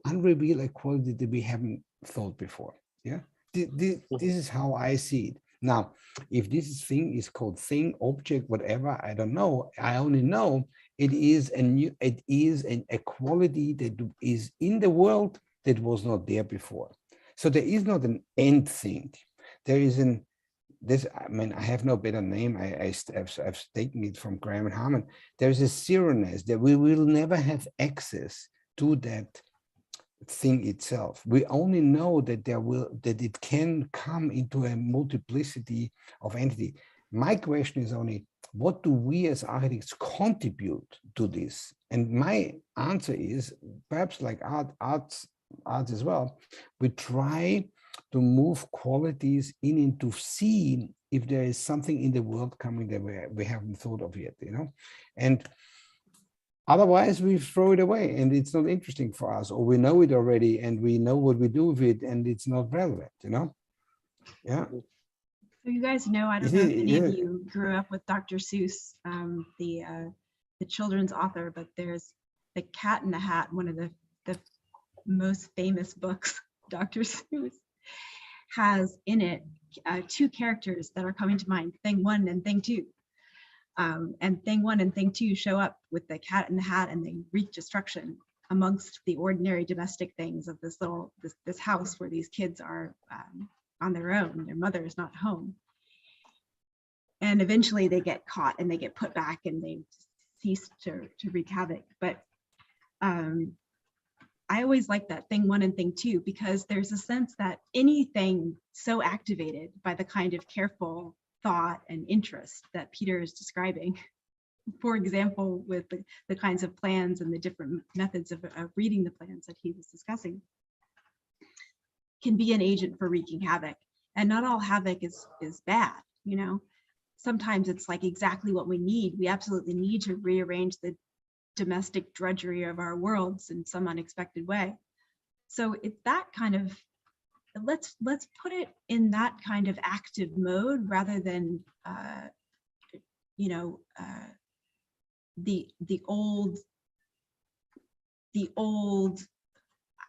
unreveal a quality that we haven't thought before. Yeah, this is how I see it. Now, if this thing is called thing, object, whatever, I don't know. I only know it is a quality that is in the world that was not there before. So there is not an end thing. There is I mean, I have no better name. I've taken it from Graham and Harman. There's a zeroness that we will never have access to that thing itself. We only know that that it can come into a multiplicity of entity. My question is only, what do we as architects contribute to this? And my answer is perhaps like arts as well. We try to move qualities in to see if there is something in the world coming that we haven't thought of yet, and otherwise we throw it away and it's not interesting for us, or we know it already and we know what we do with it and it's not relevant, Yeah. So you guys know, I don't know if any of you grew up with Dr. Seuss, the children's author, but there's The Cat in the Hat, one of the most famous books. Dr. Seuss has in it two characters that are coming to mind, Thing 1 and Thing 2. And Thing 1 and Thing 2 show up with the cat in the hat and they wreak destruction amongst the ordinary domestic things of this house where these kids are on their own. Their mother is not home. And eventually they get caught and they get put back and they cease to wreak havoc. But I always like that Thing 1 and Thing 2 because there's a sense that anything so activated by the kind of careful thought and interest that Peter is describing, for example, with the kinds of plans and the different methods of reading the plans that he was discussing, can be an agent for wreaking havoc. And not all havoc is bad, Sometimes it's like exactly what we need. We absolutely need to rearrange the domestic drudgery of our worlds in some unexpected way. So it's that kind of, let's put it in that kind of active mode rather than the old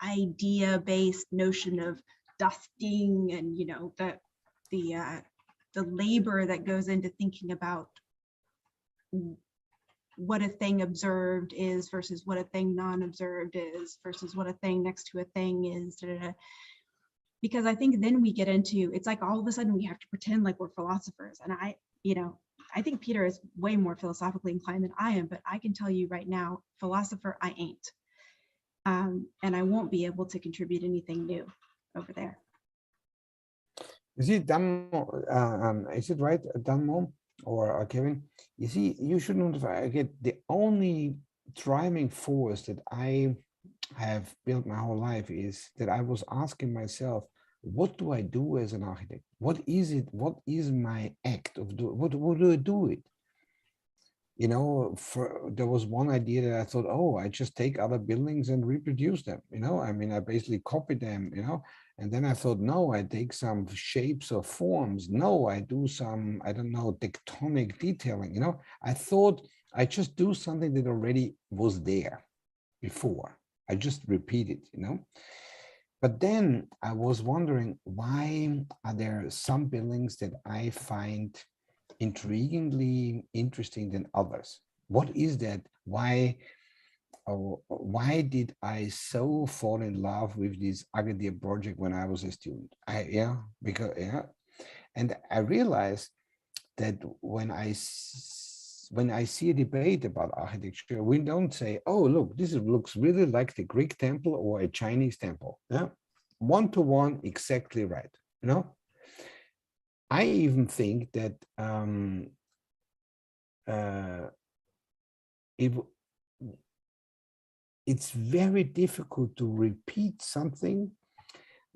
idea-based notion of dusting and the labor that goes into thinking about what a thing observed is versus what a thing non-observed is versus what a thing next to a thing is. Because I think then we get into, it's like all of a sudden we have to pretend like we're philosophers. And I think Peter is way more philosophically inclined than I am, but I can tell you right now, philosopher I ain't. And I won't be able to contribute anything new over there. Is it right, Danmo or Kevin? You see, you should not forget the only driving force that I have built my whole life is that I was asking myself, what do I do as an architect? What is it? What is my act of doing? What do I do it? There was one idea that I thought, oh, I just take other buildings and reproduce them. I mean, I basically copy them. And then I thought, no, I take some shapes or forms. No, I do some, I don't know, tectonic detailing. I thought I just do something that already was there before. I just repeat it, But then I was wondering, why are there some buildings that I find intriguingly interesting than others? What is that? Why did I so fall in love with this Agadir project when I was a student? And I realized that when I see a debate about architecture, we don't say, oh, look, this looks really like the Greek temple or a Chinese temple. Yeah, 1-to-1, exactly right. I even think that it's very difficult to repeat something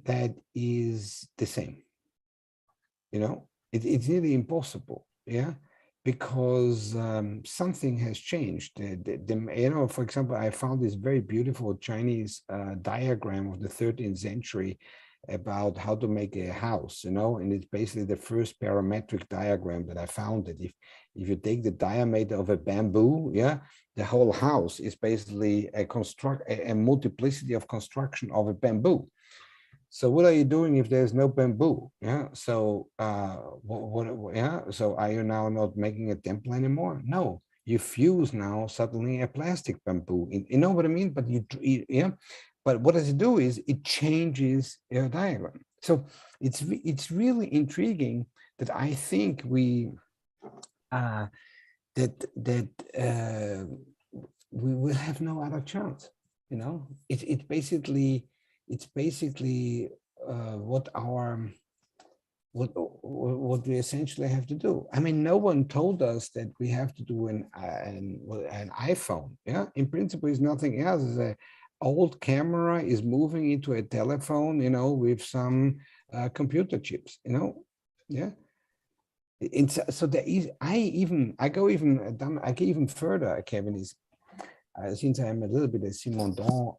that is the same. It's nearly impossible. Yeah, because something has changed. You know, for example, I found this very beautiful Chinese diagram of the 13th century about how to make a house, you know, and it's basically the first parametric diagram that I found. That if you take the diameter of a bamboo, yeah, the whole house is basically a multiplicity of construction of a bamboo. So what are you doing if there's no bamboo? Yeah. So yeah. So are you now not making a temple anymore? No. You fuse now suddenly a plastic bamboo. You know what I mean? But yeah. But what does it do is it changes your diagram. So it's really intriguing that I think we we will have no other chance. You know, it's basically what we essentially have to do. I mean, no one told us that we have to do an iPhone. Yeah, in principle, it's nothing else. It's a old camera is moving into a telephone, you know, with some computer chips. You know, yeah. So there is. I go even further, Kevin. Is since I'm a little bit a Simondon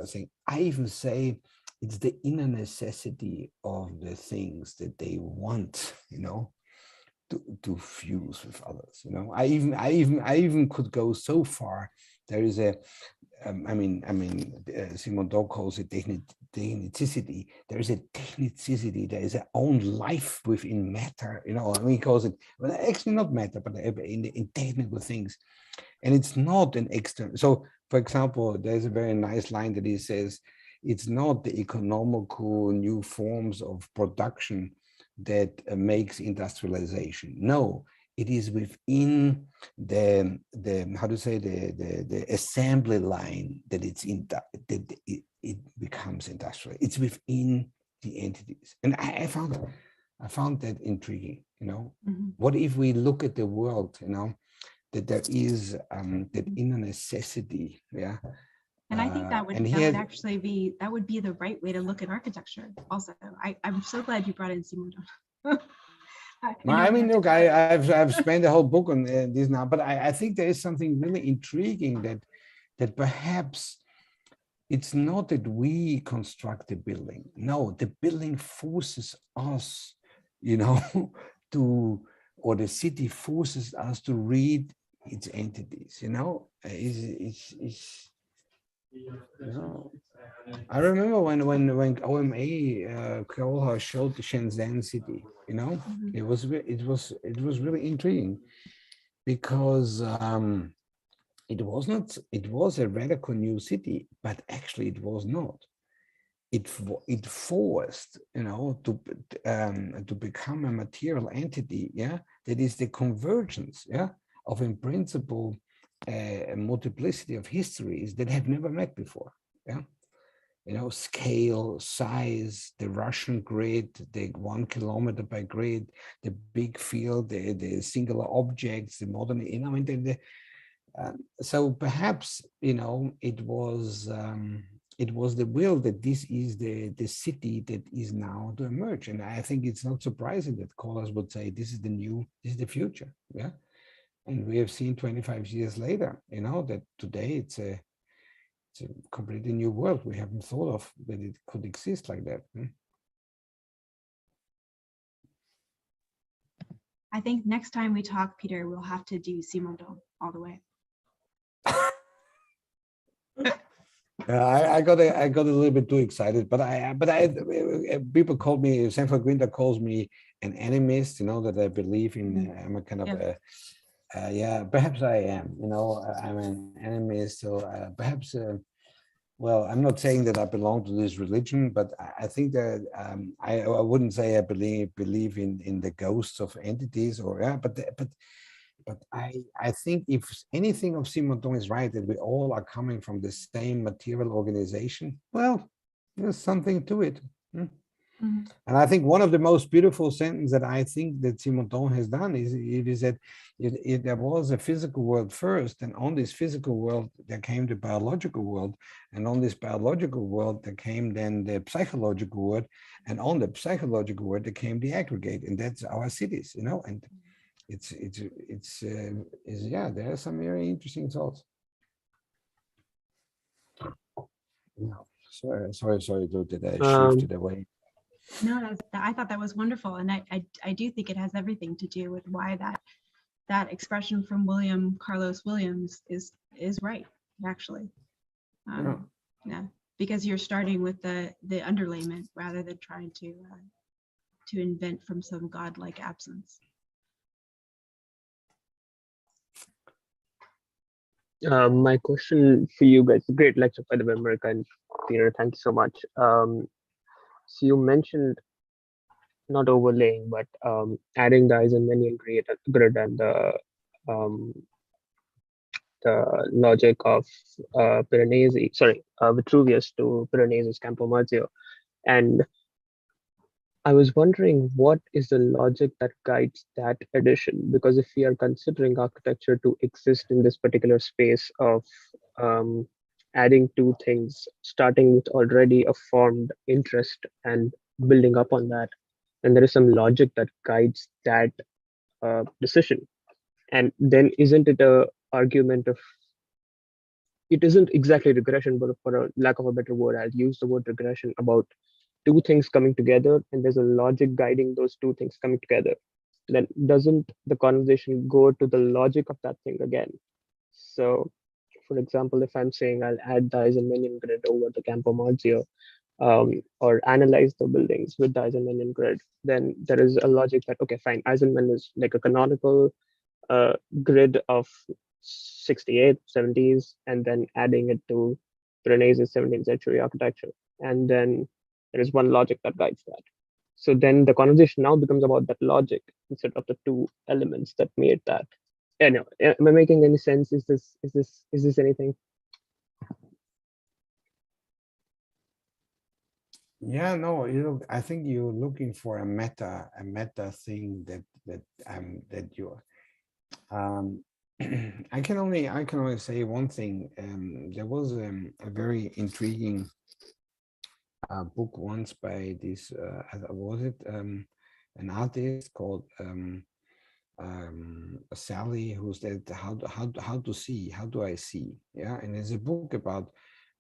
thing, I even say it's the inner necessity of the things that they want, you know, to fuse with others. You know, I even could go so far. There is a, Simondon calls it technicity. There is a technicity. There is a own life within matter. You know, I mean, he calls it, well, actually not matter, but in technical things. And it's not an external. So, for example, there's a very nice line that he says, it's not the economical new forms of production that makes industrialization. No, it is within the how to say the assembly line that it becomes industrial. It's within the entities, and I found that intriguing. You know, what if we look at the world? You know, that there is that inner necessity, yeah. And I think that would actually be the right way to look at architecture. Also, I'm so glad you brought in Simondon. I mean, look, I've spent a whole book on this now, but I think there is something really intriguing that perhaps it's not that we construct the building. No, the building forces us, you know, or the city forces us to read its entities, you know. You know, I remember when OMA Koha showed the Shenzhen city, you know, it was really intriguing because it was a radical new city, but actually it was not. It forced, you know, to become a material entity, yeah, that is the convergence, yeah, of in principle a multiplicity of histories that have never met before, yeah. You know, scale, size, the Russian grid, the 1 kilometer by grid, the big field, the singular objects, the modern, you know, I mean, so perhaps, you know, it was the will that this is the city that is now to emerge. And I think it's not surprising that callers would say, this is the future, yeah. And we have seen 25 years later, you know, that today it's a completely new world. We haven't thought of that it could exist like that. I think next time we talk, Peter, we'll have to do Simondon all the way. I got a little bit too excited, but people call me, Sanford Gwinter calls me an animist, you know, that I believe in. I'm a kind of yeah, perhaps I am, you know, I'm an animist. So perhaps, well, I'm not saying that I belong to this religion, but I think that I wouldn't say I believe in the ghosts of entities, or yeah, but I think if anything of Simondon is right, that we all are coming from the same material organization, well, there's something to it. And I think one of the most beautiful sentences that I think that Simondon has done is that there was a physical world first, and on this physical world there came the biological world, and on this biological world there came then the psychological world, and on the psychological world there came the aggregate, and that's our cities, you know. And yeah, there are some very interesting thoughts. No, sorry, did I shifted away? No, I thought that was wonderful, and I do think it has everything to do with why that expression from William Carlos Williams is right, actually. Yeah, because you're starting with the underlayment rather than trying to invent from some godlike absence. My question for you guys, great lecture by the way, America and Peter, thank you so much. So you mentioned not overlaying, but adding the Eisenmanian grid and the logic of Vitruvius to Piranesi's Campomarzio. And I was wondering, what is the logic that guides that addition? Because if we are considering architecture to exist in this particular space of adding two things, starting with already a formed interest and building up on that, then there is some logic that guides that decision. And then isn't it a argument of, it isn't exactly regression, but for a lack of a better word, I'll use the word regression about two things coming together, and there's a logic guiding those two things coming together. Then doesn't the conversation go to the logic of that thing again? So, for example, if I'm saying I'll add the Eisenmanian grid over the Campomarzio, or analyze the buildings with the Eisenmanian grid, then there is a logic that, okay, fine, Eisenman is like a canonical grid of 68, 70s, and then adding it to Piranesi's 17th century architecture. And then there is one logic that guides that. So then the conversation now becomes about that logic instead of the two elements that made that. Am I making any sense? Is this anything? Yeah, no, I think you're looking for a meta thing that you're. I can only say one thing. There was a very intriguing book once by this was it an artist called Sally, who said how to see, how do I see, yeah, and it's a book about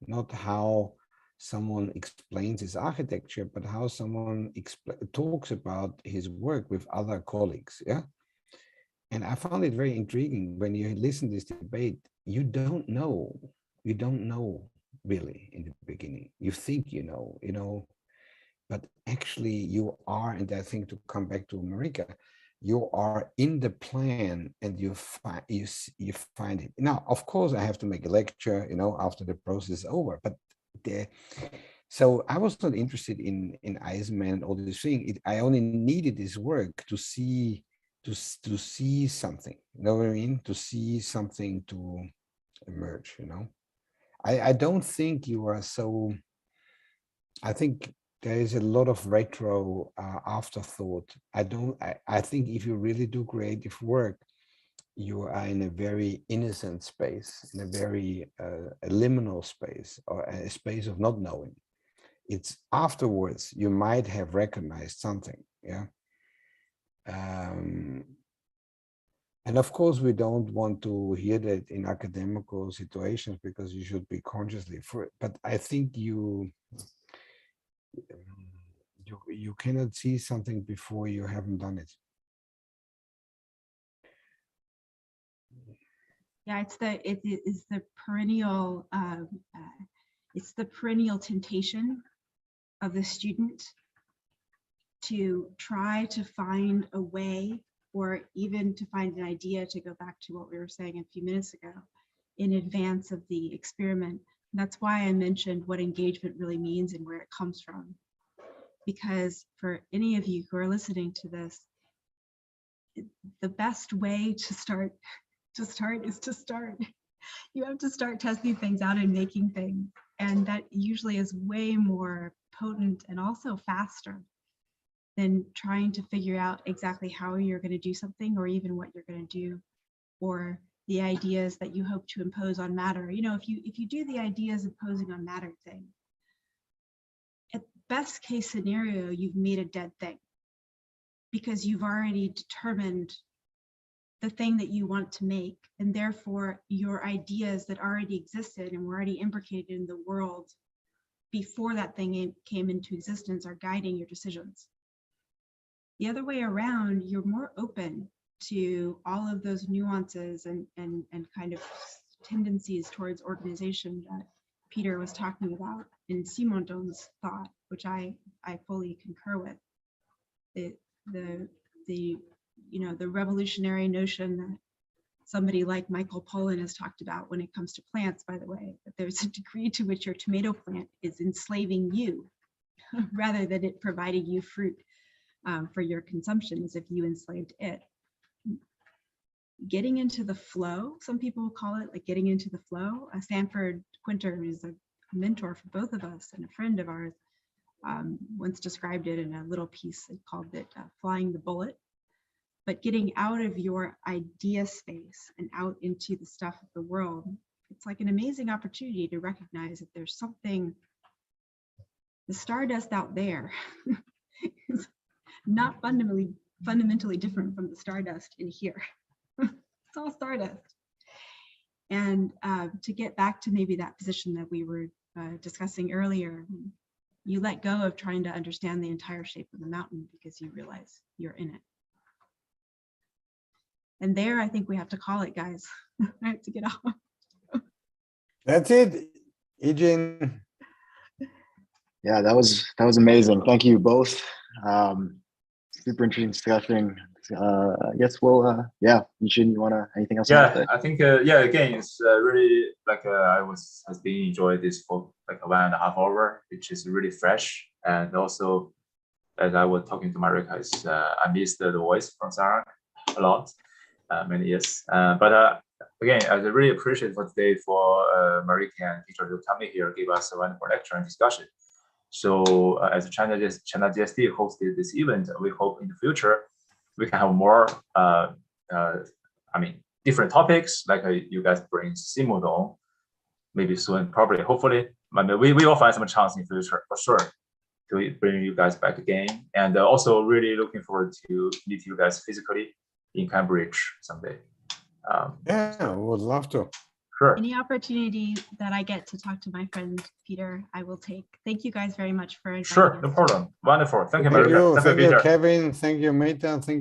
not how someone explains his architecture, but how someone talks about his work with other colleagues, yeah. And I found it very intriguing when you listen to this debate. You don't know really in the beginning. You think you know, but actually you are. And I think to come back to Marika, you are in the plan, and you find it. Now, of course, I have to make a lecture, after the process is over. But so I was not interested in Eisenman and all this thing. I only needed this work to see. To see something, you know what I mean? To see something to emerge, I don't think you are so. I think there is a lot of retro afterthought. I think if you really do creative work, you are in a very innocent space, in a very a liminal space, or a space of not knowing. It's afterwards you might have recognized something, yeah. And of course, we don't want to hear that in academical situations, because you should be consciously for it. But I think you cannot see something before you haven't done it. Yeah, it's the perennial temptation of the student to try to find a way, or even to find an idea, to go back to what we were saying a few minutes ago, in advance of the experiment. That's why I mentioned what engagement really means and where it comes from. Because for any of you who are listening to this, the best way to start is to start. You have to start testing things out and making things. And that usually is way more potent and also faster than trying to figure out exactly how you're going to do something, or even what you're going to do, or the ideas that you hope to impose on matter. If you do the ideas imposing on matter thing, at best case scenario, you've made a dead thing, because you've already determined the thing that you want to make, and therefore your ideas that already existed and were already imbricated in the world before that thing came into existence are guiding your decisions. The other way around, you're more open to all of those nuances and kind of tendencies towards organization that Peter was talking about in Simondon's thought, which I fully concur with. The revolutionary notion that somebody like Michael Pollan has talked about when it comes to plants, by the way, that there's a degree to which your tomato plant is enslaving you rather than it providing you fruit for your consumption as if you enslaved it. Getting into the flow, some people call it like getting into the flow. Sanford Quinter is a mentor for both of us and a friend of ours, once described it in a little piece. They called it flying the bullet. But getting out of your idea space and out into the stuff of the world, it's like an amazing opportunity to recognize that there's something, the stardust out there is not fundamentally different from the stardust in here. It's all stardust. And to get back to maybe that position that we were discussing earlier, you let go of trying to understand the entire shape of the mountain because you realize you're in it. And there, I think we have to call it, guys. I have to get off. That's it, Eugene. Yeah, that was amazing. Thank you both. Super interesting discussion. I guess we'll yeah, Eugene, you wanna anything else? Yeah, I think yeah, again, it's really like has been enjoyed this for like 1.5 hours, which is really fresh. And also, as I was talking to Marika, I missed the voice from Sarah a lot. Many years, but again, I really appreciate for today for Marika and Peter to come in here, give us a wonderful lecture and discussion. So as China GSD hosted this event, we hope in the future we can have more, different topics like you guys bring Simondon, maybe soon, probably, hopefully. But we will find some chance in the future for sure to bring you guys back again, and also really looking forward to meet you guys physically in Cambridge someday. Yeah, would love to. Sure. Any opportunity that I get to talk to my friend Peter, I will take. Thank you guys very much for inviting Sure, us. no problem. Wonderful. Thank you, Thank Marika. you, Thank you, Peter. Kevin. Thank you, Meta. Thank you.